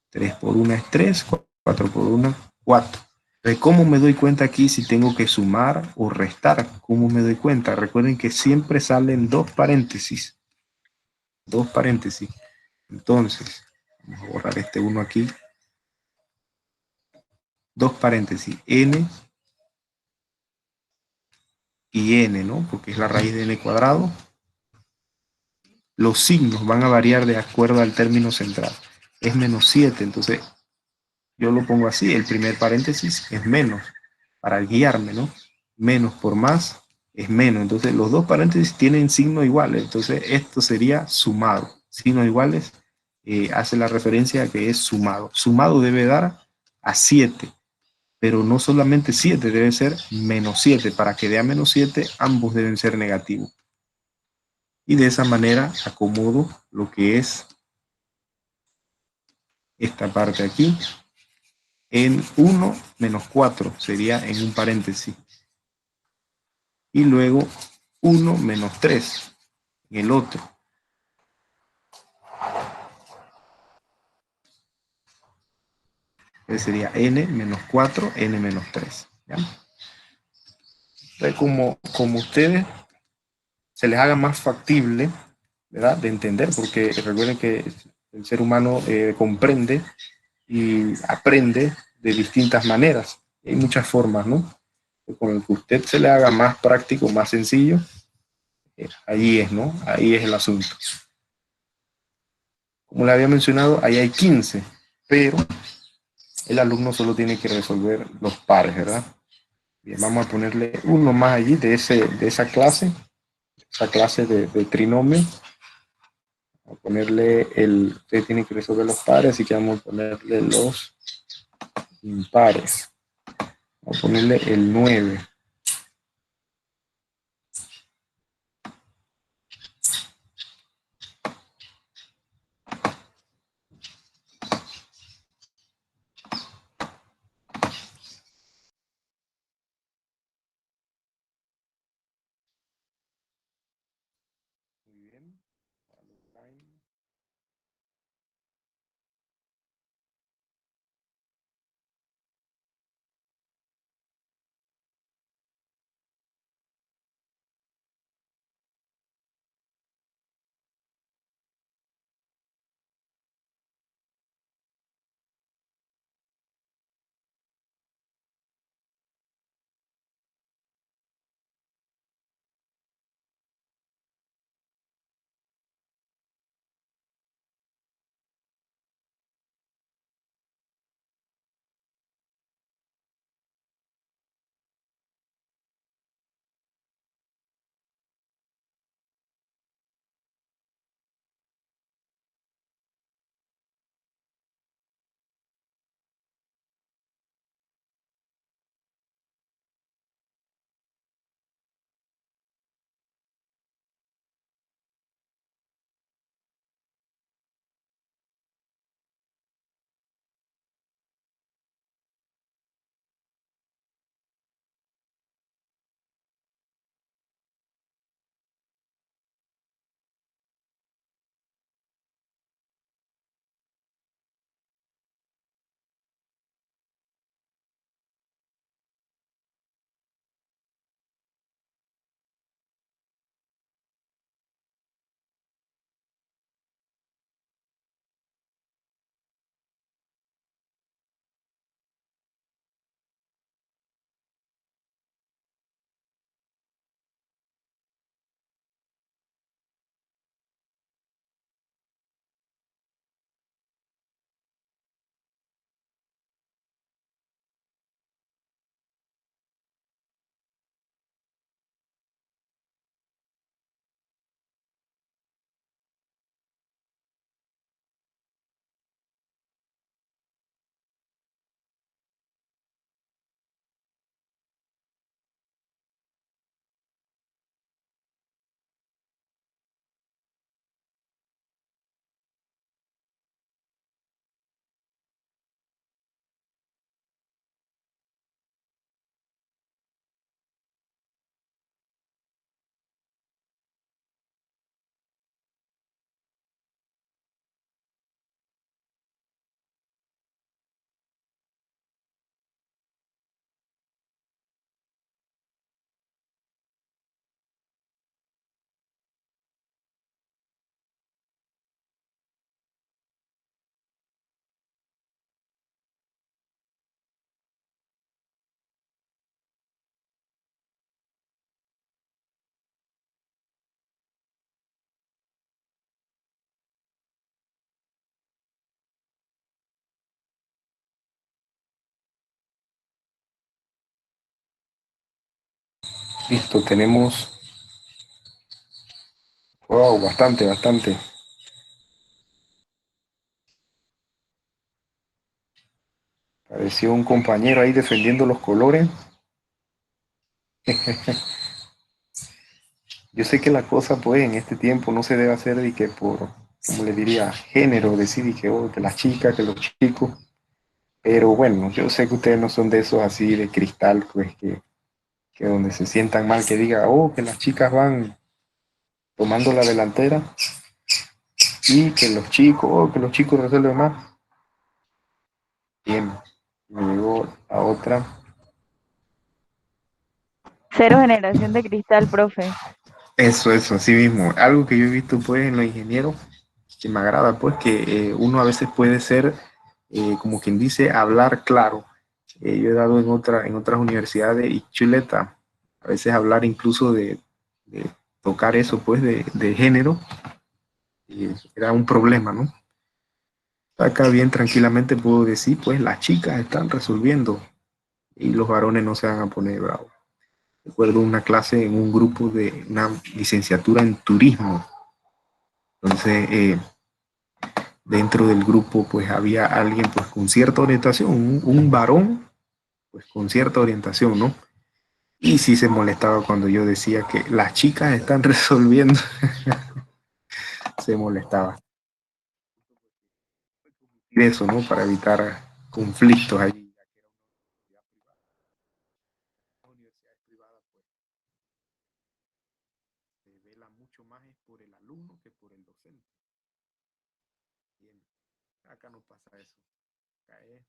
3 por 1 es 3, 4 por 1, 4. Entonces, ¿cómo me doy cuenta aquí si tengo que sumar o restar? ¿Cómo me doy cuenta? Recuerden que siempre salen dos paréntesis. Dos paréntesis. Entonces, vamos a borrar este 1 aquí. Dos paréntesis. N y n, ¿no? Porque es la raíz de n cuadrado. Los signos van a variar de acuerdo al término central. Es menos 7, entonces yo lo pongo así. El primer paréntesis es menos, para guiarme, ¿no? Menos por más es menos. Entonces los dos paréntesis tienen signos iguales. Entonces esto sería sumado. Signos iguales hace la referencia a que es sumado. Sumado debe dar a 7, pero no solamente 7, debe ser menos 7. Para que dé a menos 7, ambos deben ser negativos. Y de esa manera acomodo lo que es esta parte aquí en 1 menos 4, sería en un paréntesis. Y luego 1 menos 3 en el otro. Entonces sería n menos 4, n menos 3. ¿Ya? Entonces, como ustedes se les haga más factible, ¿verdad?, de entender, porque recuerden que el ser humano comprende y aprende de distintas maneras. Hay muchas formas, ¿no? Con el que usted se le haga más práctico, más sencillo, ahí es, ¿no? Ahí es el asunto. Como le había mencionado, ahí hay 15, pero el alumno solo tiene que resolver los pares, ¿verdad? Bien, vamos a ponerle uno más allí de esa clase de trinomio. Vamos a ponerle usted tiene que resolver los pares, así que vamos a ponerle los impares. Vamos a ponerle el 9. Muy bien. Listo, tenemos, wow, bastante, bastante. Pareció un compañero ahí defendiendo los colores. Yo sé que la cosa, pues, en este tiempo no se debe hacer de que por, como le diría, género, decir y que, oh, que las chicas, que los chicos. Pero bueno, yo sé que ustedes no son de esos así de cristal, pues, que donde se sientan mal, que diga, oh, que las chicas van tomando la delantera y que los chicos, oh, que los chicos resuelven más. Bien, me llegó la otra. Cero generación de cristal, profe. Eso, así mismo. Algo que yo he visto, pues, en los ingenieros, que me agrada, pues, que uno a veces puede ser, como quien dice, hablar claro. Yo he dado en otras universidades y chuleta, a veces hablar incluso de tocar eso, pues, de género, y era un problema, ¿no? Acá bien tranquilamente puedo decir, pues, las chicas están resolviendo y los varones no se van a poner bravos. Recuerdo una clase en un grupo de una licenciatura en turismo. Entonces, dentro del grupo, pues había alguien pues con cierta orientación, un varón pues con cierta orientación, ¿no? Y sí se molestaba cuando yo decía que las chicas están resolviendo, se molestaba. Y eso, ¿no? Para evitar conflictos allí. Las universidades privadas pues se vela mucho más por el alumno que por el docente. Bien, acá no pasa eso. Acá es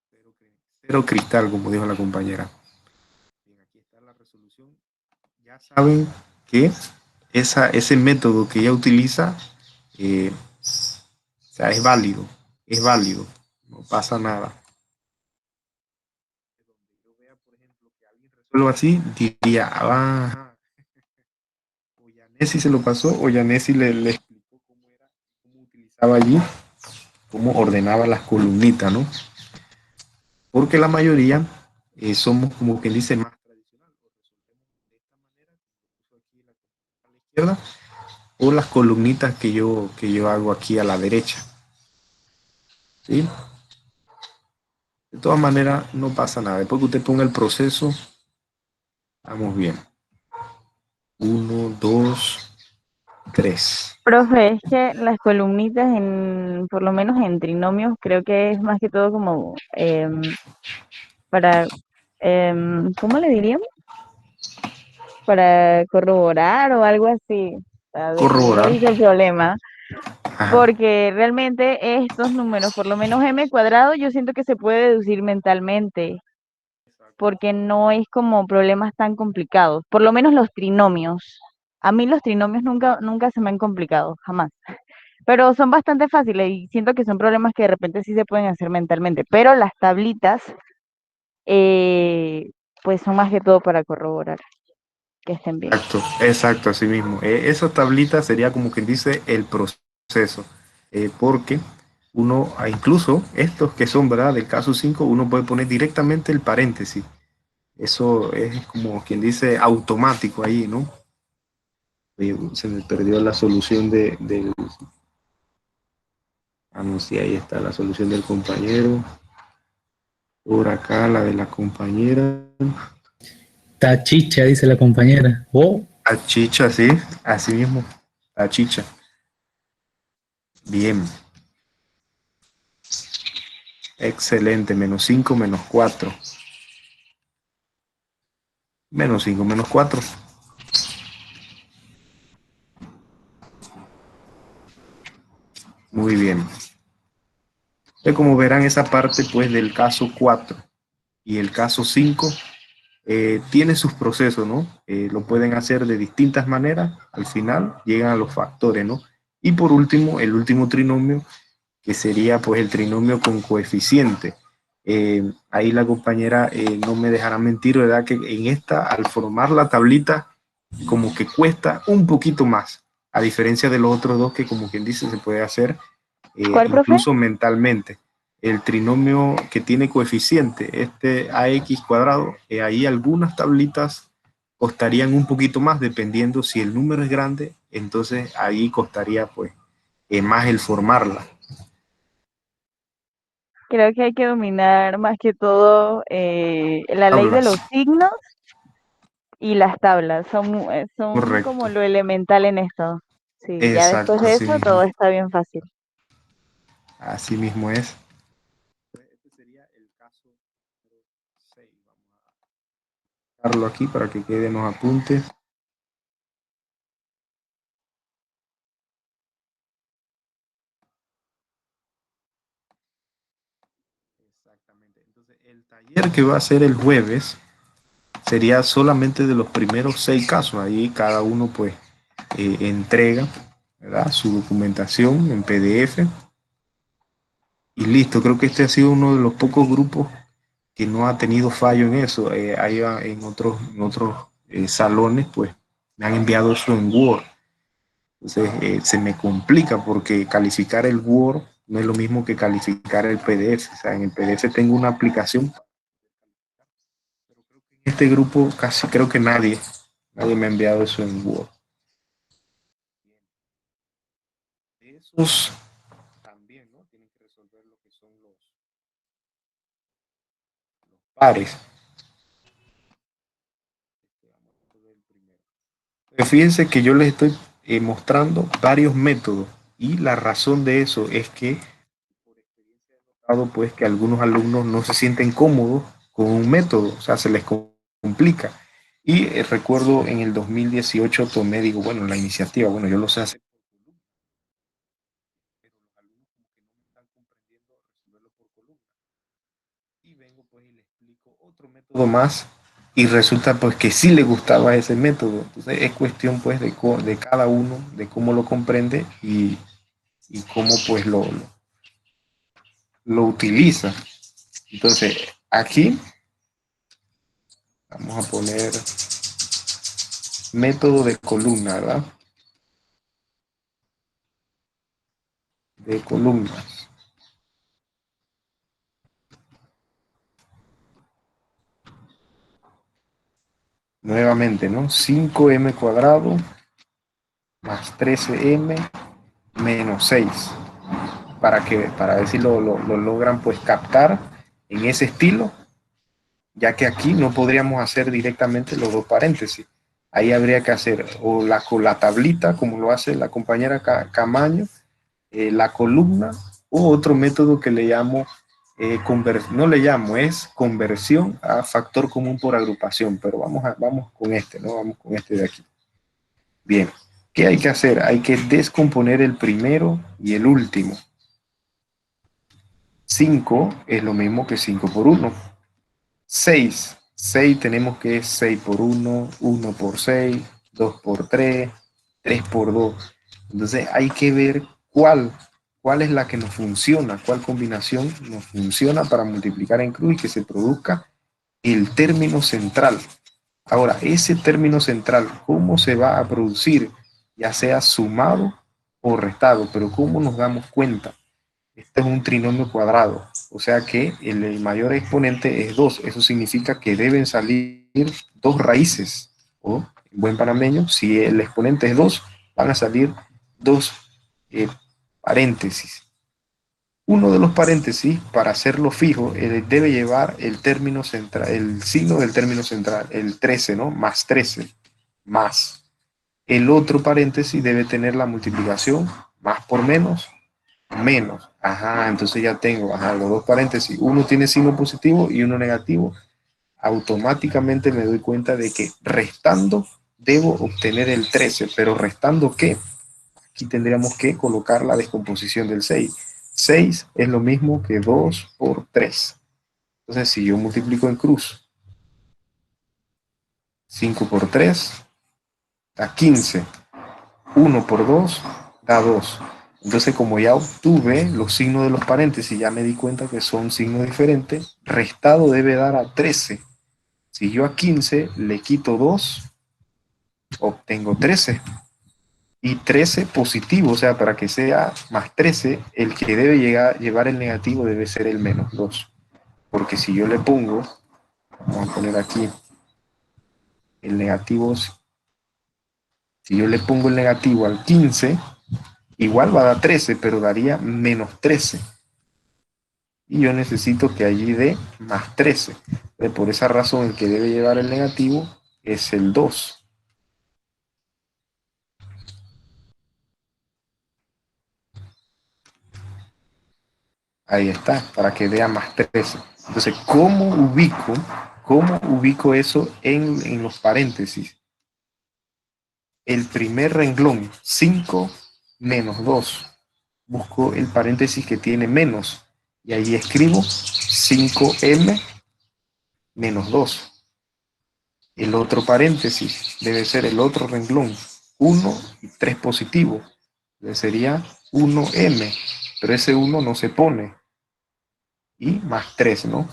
cero, cero cristal, como dijo la compañera. Bien, aquí está la resolución. Ya saben que ese método que ella utiliza, o sea, es válido, no pasa nada. Donde yo vea, por ejemplo, que alguien resuelve así, diría, ah, o Yanesi se lo pasó, o Yanesi le explicó cómo era, cómo utilizaba allí, cómo ordenaba las columnitas, ¿no? Porque la mayoría somos como quien dice más tradicional, o resolvemos de esta manera, como aquí a la izquierda, o las columnitas que yo hago aquí a la derecha, ¿sí? De todas maneras, no pasa nada. Después que usted ponga el proceso, vamos bien. Uno, dos, tres. Profe, es que las columnitas en, por lo menos en trinomios, creo que es más que todo como para, ¿cómo le diríamos? Para corroborar o algo así. A ver, yo no he Corroborar. visto el problema, Ajá. porque realmente estos números, por lo menos m cuadrado, yo siento que se puede deducir mentalmente, porque no es como problemas tan complicados, por lo menos los trinomios. A mí los trinomios nunca se me han complicado, jamás. Pero son bastante fáciles y siento que son problemas que de repente sí se pueden hacer mentalmente, pero las tablitas, eh, pues son más que todo para corroborar que estén bien. Exacto, así mismo. Esa tablita sería como quien dice el proceso, porque uno, incluso estos que son, ¿verdad? Del caso 5 uno puede poner directamente el paréntesis. Eso es como quien dice automático ahí, ¿no? Se me perdió la solución del... Ah, no, sí, ahí está la solución del compañero. Por acá la de la compañera. Está chicha, dice la compañera. Oh, A chicha, sí, así mismo. A chicha. Bien. Excelente. Menos 5 menos 4. Menos 5 menos 4. Muy bien. Como verán, esa parte pues del caso 4 y el caso 5 tiene sus procesos, ¿no? Lo pueden hacer de distintas maneras. Al final llegan a los factores, ¿no? Y por último, el último trinomio, que sería pues el trinomio con coeficiente. Ahí la compañera no me dejará mentir, ¿verdad? Que en esta, al formar la tablita, como que cuesta un poquito más, a diferencia de los otros dos que como quien dice se puede hacer ¿Cuál, profe? incluso mentalmente. el trinomio que tiene coeficiente, este ax cuadrado, ahí algunas tablitas costarían un poquito más, dependiendo si el número es grande, entonces ahí costaría pues más el formarla. Creo que hay que dominar más que todo la ley de los Tablas, signos y las tablas. Son como correcto. lo elemental en esto. Sí, ya después Exacto, de eso todo está bien fácil. así mismo es. Este sería el caso número 6. Vamos a dejarlo aquí para que queden los apuntes. Exactamente. Entonces, el taller que va a ser el jueves sería solamente de los primeros 6 casos. Ahí cada uno pues entrega, ¿verdad?, su documentación en PDF y listo. Creo que este ha sido uno de los pocos grupos que no ha tenido fallo en eso. Hay en otros salones pues me han enviado eso en Word. Entonces se me complica porque calificar el Word no es lo mismo que calificar el PDF. O sea, en el PDF tengo una aplicación. En este grupo casi creo que nadie me ha enviado eso en Word. Esos también, ¿no? Tienen que resolver lo que son los pares. Fíjense que yo les estoy mostrando varios métodos y la razón de eso es que por experiencia he notado pues que algunos alumnos no se sienten cómodos con un método, o sea, se les complica. Y recuerdo en el 2018 tomé, digo, bueno, la iniciativa, bueno, yo lo sé hacer, pero los alumnos como que no me están comprendiendo resolverlo por columna. Y vengo pues y le explico otro método más y resulta pues que sí le gustaba ese método. Entonces es cuestión pues de cada uno, de cómo lo comprende y cómo pues lo utiliza. Entonces aquí vamos a poner método de columna, ¿verdad? De columnas. Nuevamente, ¿no? 5m cuadrado más 13m menos 6. Para ver si lo logran pues captar en ese estilo, ya que aquí no podríamos hacer directamente los dos paréntesis. Ahí habría que hacer o con la tablita, como lo hace la compañera Camaño, la columna, o otro método que le llamo, no le llamo, es conversión a factor común por agrupación, pero vamos con este, ¿no? Vamos con este de aquí. Bien, ¿qué hay que hacer? Hay que descomponer el primero y el último. 5 es lo mismo que 5 por 1. 6 tenemos que es 6 por 1, 1 por 6, 2 por 3, 3 por 2. Entonces hay que ver cuál es la que nos funciona, cuál combinación nos funciona para multiplicar en cruz y que se produzca el término central. Ahora, ese término central, ¿cómo se va a producir? Ya sea sumado o restado, pero ¿cómo nos damos cuenta? Este es un trinomio cuadrado, o sea que el mayor exponente es 2. Eso significa que deben salir dos raíces, o en buen panameño, si el exponente es 2, van a salir dos paréntesis. Uno de los paréntesis, para hacerlo fijo, debe llevar el término central, el signo del término central, el 13, ¿no? Más 13, más. El otro paréntesis debe tener la multiplicación más por menos, menos. Ajá, entonces ya tengo, ajá, los dos paréntesis. Uno tiene signo positivo y uno negativo. Automáticamente me doy cuenta de que restando debo obtener el 13, pero ¿restando qué? Aquí tendríamos que colocar la descomposición del 6. 6 es lo mismo que 2 por 3. Entonces, si yo multiplico en cruz, 5 por 3 da 15. 1 por 2 da 2. Entonces, como ya obtuve los signos de los paréntesis, ya me di cuenta que son signos diferentes, restado debe dar a 13. Si yo a 15 le quito 2, obtengo 13. y 13 positivo, o sea, para que sea más 13, el que debe llevar el negativo debe ser el menos 2. Porque si yo le pongo, vamos a poner aquí, el negativo, si yo le pongo el negativo al 15, igual va a dar 13, pero daría menos 13. Y yo necesito que allí dé más 13. Por esa razón, el que debe llevar el negativo es el 2. Ahí está, para que dé más 13. Entonces, ¿cómo ubico eso en los paréntesis? El primer renglón, 5 menos 2. Busco el paréntesis que tiene menos. Y ahí escribo 5m menos 2. El otro paréntesis debe ser el otro renglón, 1 y 3 positivo. Entonces sería 1m, pero ese 1 no se pone. Y más 3, ¿no?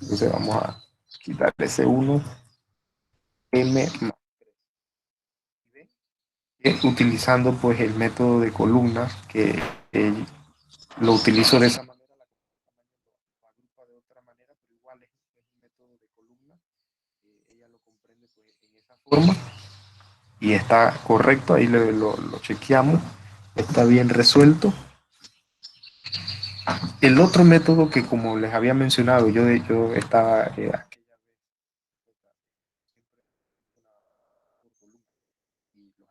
Entonces vamos a quitar ese 1, m más 3. Utilizando pues el método de columnas que lo utilizo de esa manera, la agrupa de otra manera, pero igual es un método de columna. Ella lo comprende pues en esa forma y está correcto, ahí lo chequeamos, está bien resuelto. El otro método que, como les había mencionado, yo estaba y los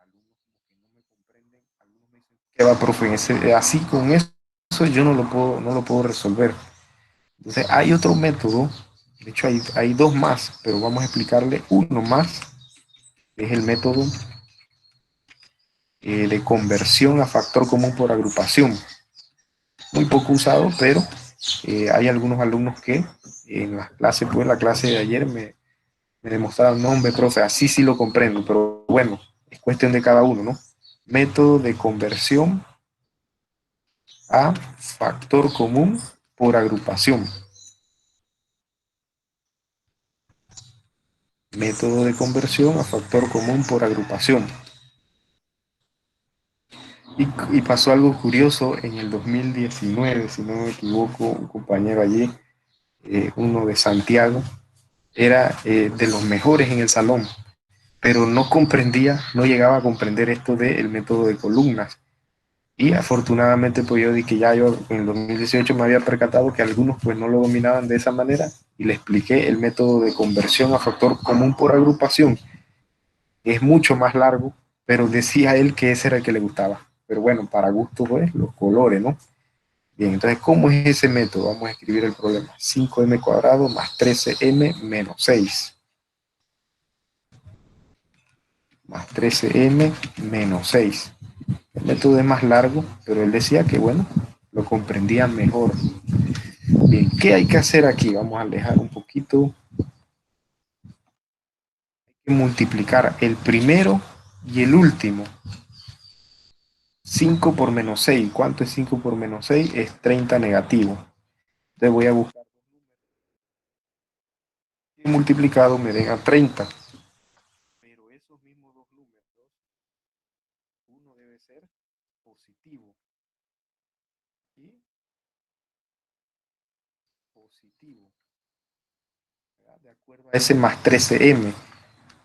alumnos como que no me comprenden, algunos me dicen, ¿qué va, profe? Así con eso yo no lo puedo resolver. Entonces hay otro método, de hecho hay dos más, pero vamos a explicarle uno más, que es el método de conversión a factor común por agrupación. Muy poco usado, pero hay algunos alumnos que en las clases, pues la clase de ayer me demostraron, no, hombre, profe, así sí lo comprendo, pero bueno, es cuestión de cada uno, ¿no? Método de conversión a factor común por agrupación. Método de conversión a factor común por agrupación. Y pasó algo curioso en el 2019, si no me equivoco, un compañero allí, uno de Santiago, era de los mejores en el salón, pero no comprendía, no llegaba a comprender esto del método de columnas. Y afortunadamente, pues yo dije, ya yo en el 2018 me había percatado que algunos pues no lo dominaban de esa manera y le expliqué el método de conversión a factor común por agrupación. Es mucho más largo, pero decía él que ese era el que le gustaba. Pero bueno, para gusto pues los colores, ¿no? Bien, entonces, ¿cómo es ese método? Vamos a escribir el problema. 5m cuadrado más 13m menos 6. Más 13m menos 6. El método es más largo, pero él decía que, bueno, lo comprendía mejor. Bien, ¿qué hay que hacer aquí? Vamos a alejar un poquito. Hay que multiplicar el primero y el último. 5 por menos 6. ¿Cuánto es 5 por menos 6? Es 30 negativo. Entonces voy a buscar y multiplicado me den a 30. Pero esos mismos dos números, uno debe ser positivo y positivo, ¿verdad? De acuerdo a ese más 13m.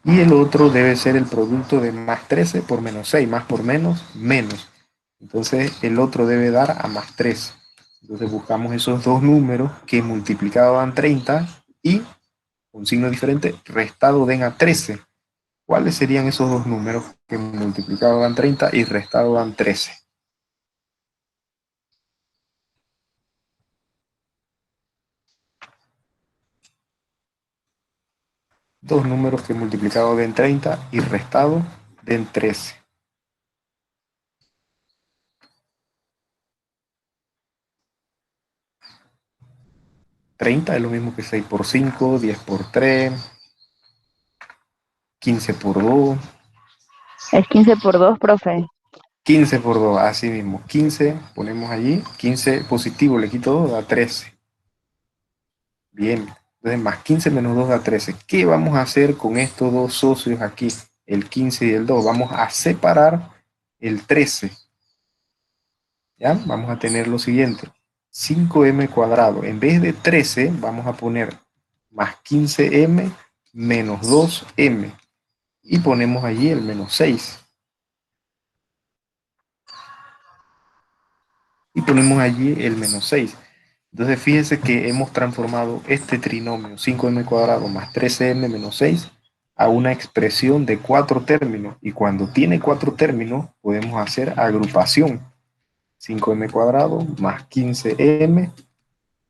Y el otro debe ser el producto de más 13 por menos 6, más por menos, menos. Entonces el otro debe dar a más 3. Entonces buscamos esos dos números que multiplicado dan 30 y con signo diferente restado den a 13. ¿Cuáles serían esos dos números que multiplicado dan 30 y restado dan 13? Dos números que multiplicado den 30 y restado den 13. 30 es lo mismo que 6 por 5, 10 por 3, 15 por 2. Es 15 por 2, profe. 15 por 2, así mismo. 15 ponemos allí, 15 positivo, le quito 2, da 13. Bien, entonces más 15 menos 2 da 13. ¿Qué vamos a hacer con estos dos socios aquí? El 15 y el 2. Vamos a separar el 13. ¿Ya? Vamos a tener lo siguiente. 5m cuadrado. En vez de 13, vamos a poner más 15m menos 2m. Y ponemos allí el menos 6. Y ponemos allí el menos 6. Entonces fíjense que hemos transformado este trinomio 5m cuadrado más 13m menos 6 a una expresión de 4 términos. Y cuando tiene 4 términos, podemos hacer agrupación. 5m cuadrado más 15m.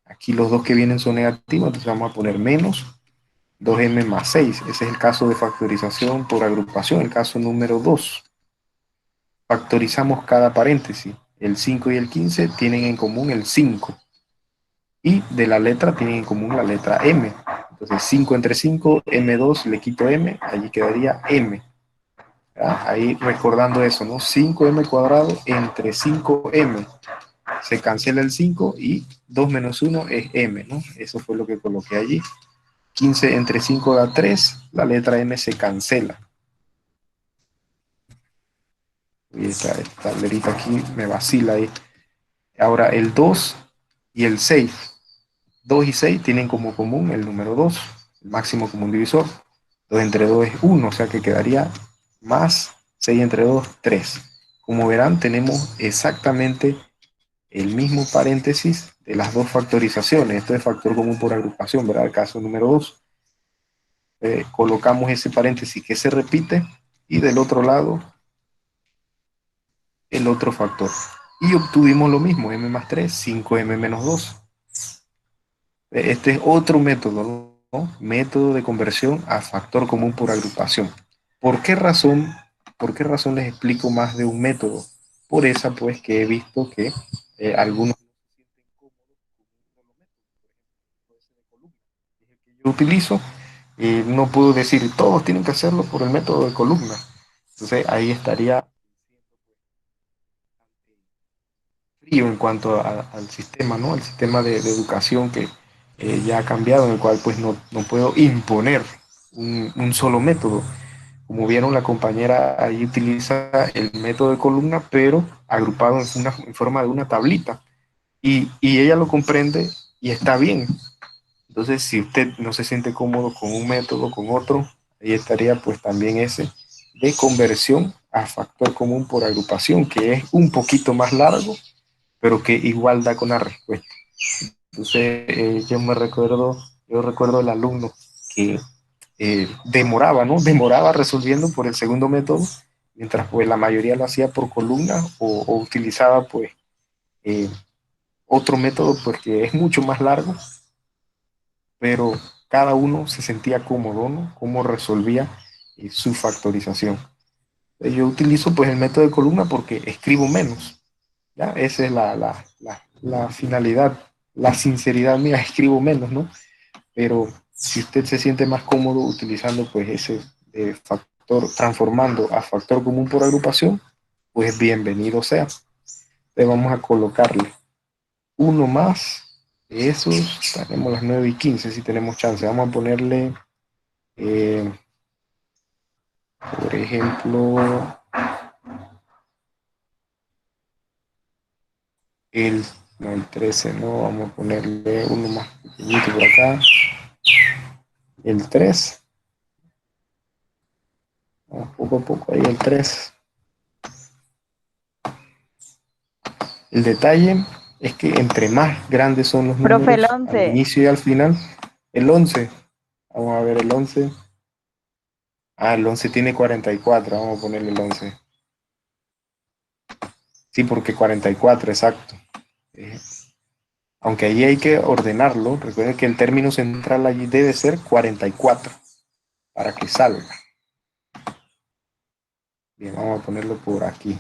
Aquí los dos que vienen son negativos, entonces vamos a poner menos 2m más 6. Ese es el caso de factorización por agrupación, el caso número 2. Factorizamos cada paréntesis. El 5 y el 15 tienen en común el 5. Y de la letra tienen en común la letra M. Entonces 5 entre 5, M2, le quito M, allí quedaría M. ¿Verdad? Ahí recordando eso, ¿no? 5M cuadrado entre 5M. Se cancela el 5 y 2 menos 1 es M, ¿no? Eso fue lo que coloqué allí. 15 entre 5 da 3, la letra M se cancela. Y esta tablerita aquí me vacila ahí. Ahora el 2 y el 6. 2 y 6 tienen como común el número 2, el máximo común divisor. 2 entre 2 es 1, o sea que quedaría más 6 entre 2, 3. Como verán, tenemos exactamente el mismo paréntesis de las dos factorizaciones. Esto es factor común por agrupación, ¿verdad? El caso número 2. Colocamos ese paréntesis que se repite y del otro lado el otro factor. Y obtuvimos lo mismo, m más 3, 5m menos 2. Este es otro método, ¿no? Método de conversión a factor común por agrupación. ¿Por qué razón? ¿Por qué razón les explico más de un método? Por esa, pues, que he visto que algunos yo utilizo, y no puedo decir todos tienen que hacerlo por el método de columna. Entonces ahí estaría frío en cuanto al sistema, ¿no? El sistema de educación que ya ha cambiado, en el cual pues no puedo imponer un solo método. Como vieron, la compañera ahí utiliza el método de columna, pero agrupado en forma de una tablita. Y ella lo comprende y está bien. Entonces, si usted no se siente cómodo con un método, con otro, ahí estaría pues también ese de conversión a factor común por agrupación, que es un poquito más largo, pero que igual da con la respuesta. Entonces, yo recuerdo el alumno que demoraba, ¿no? Demoraba resolviendo por el segundo método, mientras pues la mayoría lo hacía por columna o utilizaba pues eh, otro método porque es mucho más largo, pero cada uno se sentía cómodo, ¿no? Cómo resolvía su factorización. Yo utilizo pues el método de columna porque escribo menos, ¿ya? Esa es la finalidad, la sinceridad mía, escribo menos, ¿no? Pero si usted se siente más cómodo utilizando pues ese factor, transformando a factor común por agrupación, pues bienvenido sea. Le vamos a colocarle uno más de esos, tenemos las 9 y 15 si tenemos chance. Vamos a ponerle, eh, por ejemplo, el, no, el 13 no, vamos a ponerle uno más pequeñito por acá, el 3, vamos poco a poco ahí el 3. El detalle es que entre más grandes son los Profe, el números al 11. inicio y al final, el 11, vamos a ver el 11. El 11 tiene 44, vamos a ponerle el 11. Sí, porque 44, exacto. Eh, Aunque ahí hay que ordenarlo, recuerden que el término central allí debe ser 44 para que salga. Bien, vamos a ponerlo por aquí.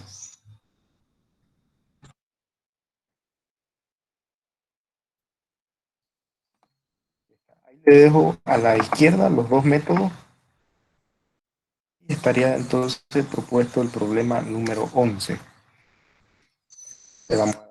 Ahí le dejo a la izquierda los dos métodos. Y estaría entonces propuesto el problema número 11. Le vamos a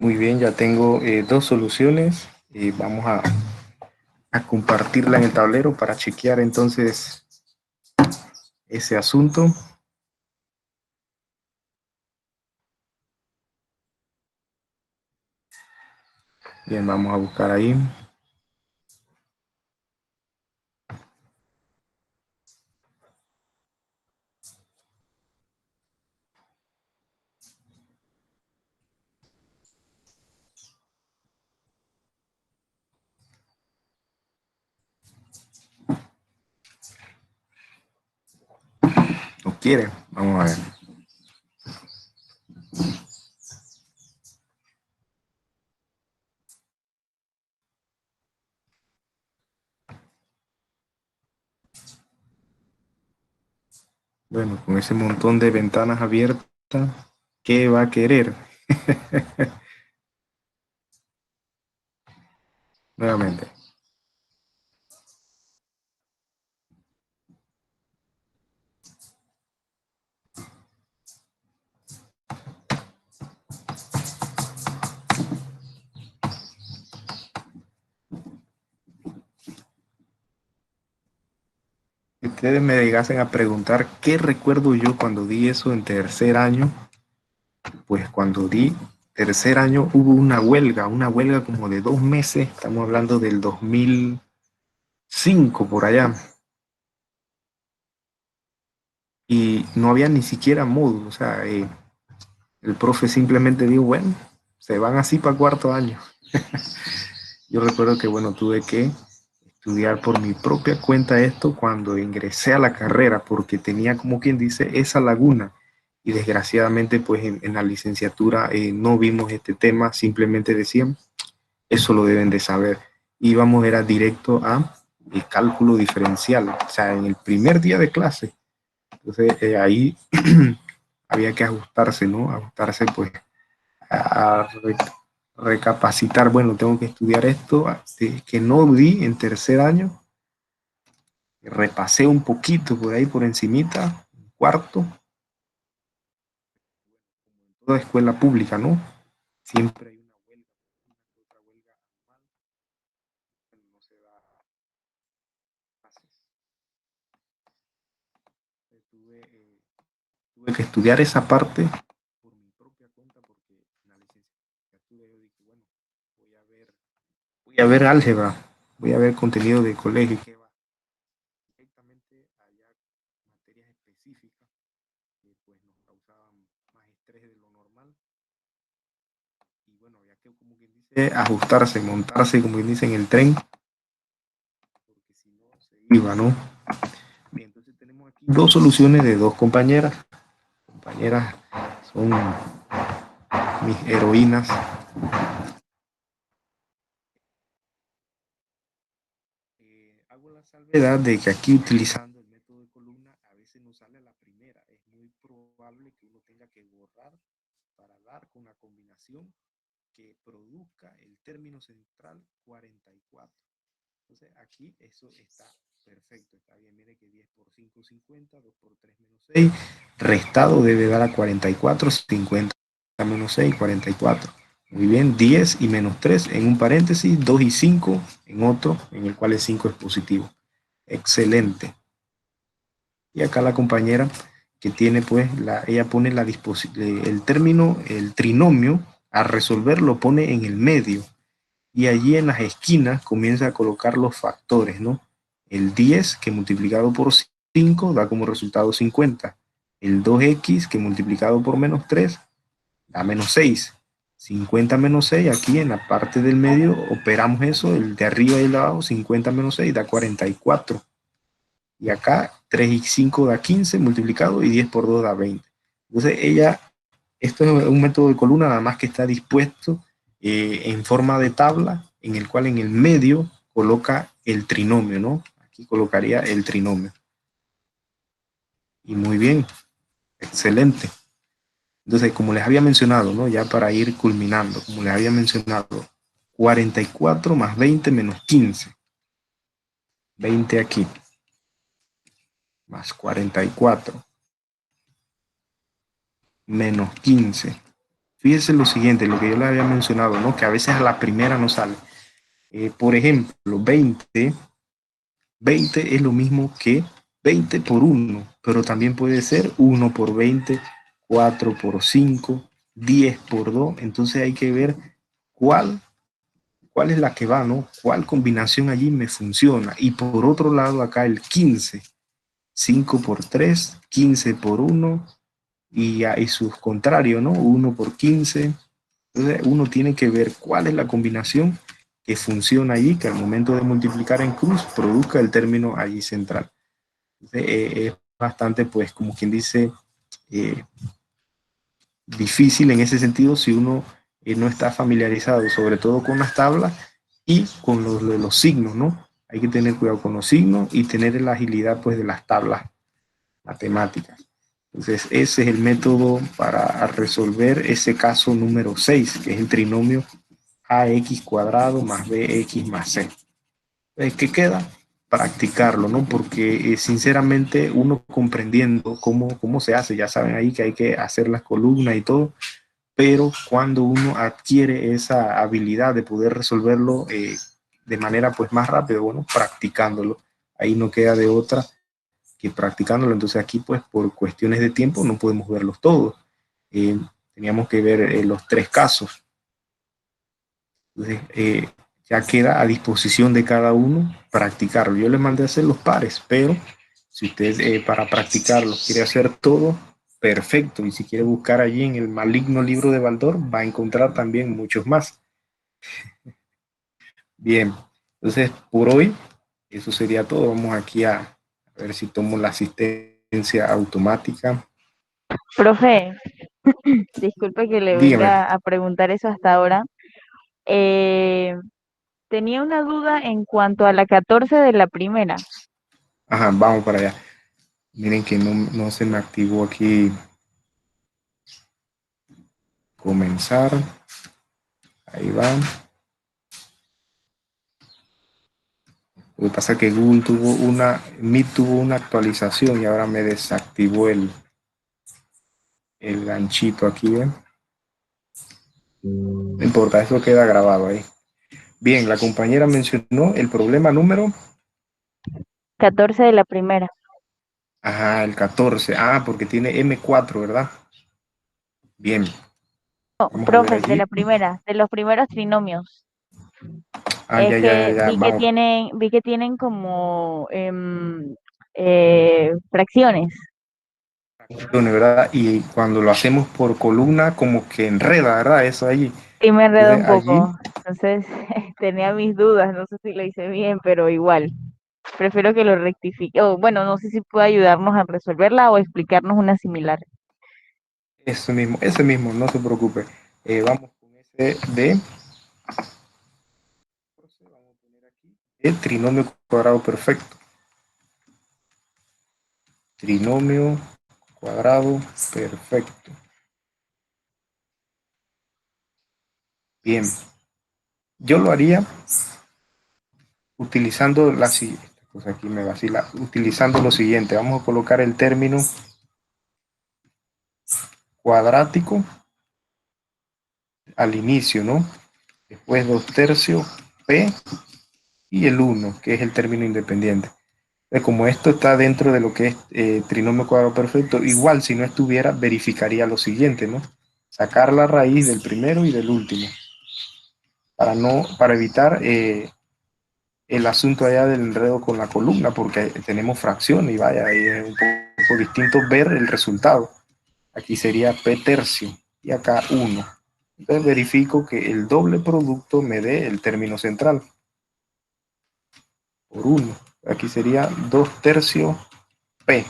Muy bien, ya tengo dos soluciones. Vamos a compartirla en el tablero para chequear entonces ese asunto. Bien, vamos a buscar ahí. ¿No quiere? Vamos a ver. Bueno, con ese montón de ventanas abiertas, ¿qué va a querer? Nuevamente. Si ustedes me llegasen a preguntar qué recuerdo yo cuando di eso en tercer año, pues cuando di tercer año hubo una huelga como de 2 meses, estamos hablando del 2005 por allá, y no había ni siquiera módulo, o sea, el profe simplemente dijo, bueno, se van así para cuarto año. Yo recuerdo que, bueno, tuve que estudiar por mi propia cuenta esto cuando ingresé a la carrera, porque tenía, como quien dice, esa laguna. Y desgraciadamente, pues en la licenciatura no vimos este tema, simplemente decían, eso lo deben de saber. Íbamos, era directo a el cálculo diferencial, o sea, en el primer día de clase. Entonces ahí había que ajustarse, ¿no? Ajustarse pues a recapacitar, bueno, tengo que estudiar esto, que no di en tercer año, repasé un poquito por ahí por encimita, cuarto, toda escuela pública, ¿no? Siempre hay una huelga, otra huelga anual, no se da clases. Tuve que estudiar esa parte por mi propia cuenta porque en la licenciatura yo dije, bueno, voy a ver álgebra, voy a ver contenido de colegio, que va directamente allá materias específicas que pues nos causaban más estrés de lo normal. Y bueno, había que, como quien dice, ajustarse, montarse, como quien dice, en el tren, porque si no se iba, ¿no? Bien, entonces tenemos aquí dos soluciones de dos compañeras. Compañeras son mis heroínas. Hago la salvedad de que aquí utilizando el método de columna a veces no sale a la primera. Es muy probable que uno tenga que borrar para dar con la combinación que produzca el término central 44. Entonces aquí eso está perfecto, está bien. Mire que 10 por 5, 50, 2 por 3 menos 6, restado debe dar a 44, 50 menos 6, 44. Muy bien, 10 y menos 3 en un paréntesis, 2 y 5 en otro, en el cual el 5 es positivo. Excelente. Y acá la compañera que tiene pues, ella pone el término, el trinomio, a resolver lo pone en el medio. Y allí en las esquinas comienza a colocar los factores, ¿no? El 10 que multiplicado por 5 da como resultado 50. El 2x que multiplicado por menos 3 da menos 6. 50 menos 6, aquí en la parte del medio operamos eso, el de arriba y el de abajo, 50 menos 6 da 44. Y acá 3 y 5 da 15 multiplicado y 10 por 2 da 20. Entonces ella, esto es un método de columna nada más que está dispuesto en forma de tabla, en el cual en el medio coloca el trinomio, ¿no? Aquí colocaría el trinomio. Y muy bien, excelente. Entonces, como les había mencionado, ¿no? Ya para ir culminando, como les había mencionado, 44 más 20 menos 15. 20 aquí, más 44, menos 15. fíjense lo siguiente, lo que yo les había mencionado, ¿no? Que a veces a la primera no sale. Por ejemplo, 20 es lo mismo que 20 por 1, pero también puede ser 1 por 20, 4 por 5, 10 por 2. Entonces hay que ver cuál, cuál es la que va, ¿no? Cuál combinación allí me funciona. Y por otro lado, acá el 15, 5 por 3, 15 por 1 y sus contrarios, ¿no? 1 por 15. Entonces uno tiene que ver cuál es la combinación que funciona allí, que al momento de multiplicar en cruz produzca el término allí central. Entonces, es bastante, pues, como quien dice, eh, difícil en ese sentido si uno no está familiarizado, sobre todo con las tablas y con los signos, ¿no? Hay que tener cuidado con los signos y tener la agilidad, pues, de las tablas matemáticas. Entonces, ese es el método para resolver ese caso número 6, que es el trinomio ax cuadrado más bx más c. ¿Qué queda? Practicarlo, ¿no? Porque sinceramente uno comprendiendo cómo se hace, ya saben ahí que hay que hacer las columnas y todo, pero cuando uno adquiere esa habilidad de poder resolverlo de manera pues más rápido, bueno, practicándolo, ahí no queda de otra que practicándolo. Entonces aquí pues por cuestiones de tiempo no podemos verlos todos. Eh, Teníamos que ver los tres casos. Entonces, ya queda a disposición de cada uno practicarlo. Yo les mandé a hacer los pares, pero si usted para practicarlo quiere hacer todo, perfecto. Y si quiere buscar allí en el maligno libro de Baldor, va a encontrar también muchos más. Bien, entonces por hoy eso sería todo. Vamos aquí a ver si tomo la asistencia automática. Profe, disculpe que le Dígame. venga a preguntar eso hasta ahora. Eh, Tenía una duda en cuanto a la 14 de la primera. Ajá, vamos para allá. Miren que no se me activó aquí comenzar. Ahí va. Lo que pasa es que Google Meet tuvo una actualización y ahora me desactivó el ganchito aquí, ¿ven? No importa, eso queda grabado ahí. Bien, la compañera mencionó el problema número, 14 de la primera. ajá, el 14. Ah, porque tiene M4, ¿verdad? Bien, No, vamos a ver profe, de allí. la primera, de los primeros trinomios. Ah, Es ya, ya, ya, que ya, vamos. vi que tienen como fracciones. ¿Verdad? Y cuando lo hacemos por columna, como que enreda, ¿verdad? Eso allí. Sí me enredo Entonces, un allí, poco. Entonces, tenía mis dudas, no sé si lo hice bien, pero igual. Prefiero que lo rectifique. O bueno, no sé si puede ayudarnos a resolverla o explicarnos una similar. ese mismo, no se preocupe. Vamos con ese de, vamos a poner aquí, el trinomio cuadrado perfecto. Trinomio cuadrado perfecto. Bien, yo lo haría utilizando la siguiente, pues aquí me vacila, utilizando lo siguiente. Vamos a colocar el término cuadrático al inicio, ¿no? Después 2/3 P y el 1, que es el término independiente. Como esto está dentro de lo que es trinomio cuadrado perfecto, igual si no estuviera, verificaría lo siguiente, ¿no? Sacar la raíz del primero y del último, para evitar el asunto allá del enredo con la columna, porque tenemos fracciones y vaya, ahí es un poco distinto ver el resultado. Aquí sería P tercio y acá 1. Entonces verifico que el doble producto me dé el término central por 1. Aquí sería 2/3 P.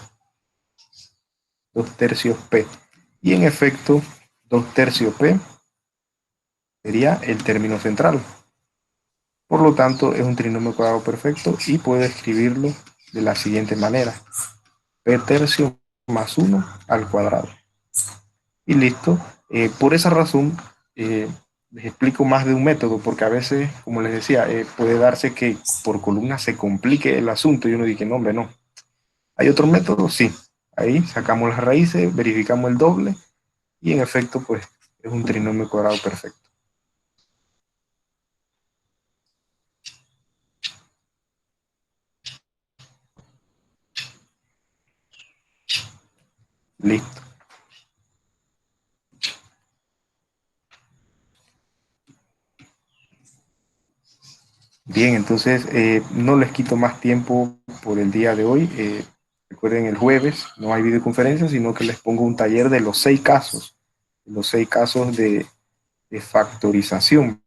2/3 P. Y en efecto, 2/3 P sería el término central. Por lo tanto, es un trinomio cuadrado perfecto y puedo escribirlo de la siguiente manera. P tercio más 1 al cuadrado. Y listo. Por esa razón, les explico más de un método, porque a veces, como les decía, puede darse que por columna se complique el asunto y uno dice, no, hombre, no. ¿Hay otro método? Sí. Ahí sacamos las raíces, verificamos el doble y en efecto, pues Es un trinomio cuadrado perfecto. Listo. Bien, entonces no les quito más tiempo por el día de hoy. Recuerden, el jueves no hay videoconferencia, sino que les pongo un taller de los 6 casos de factorización.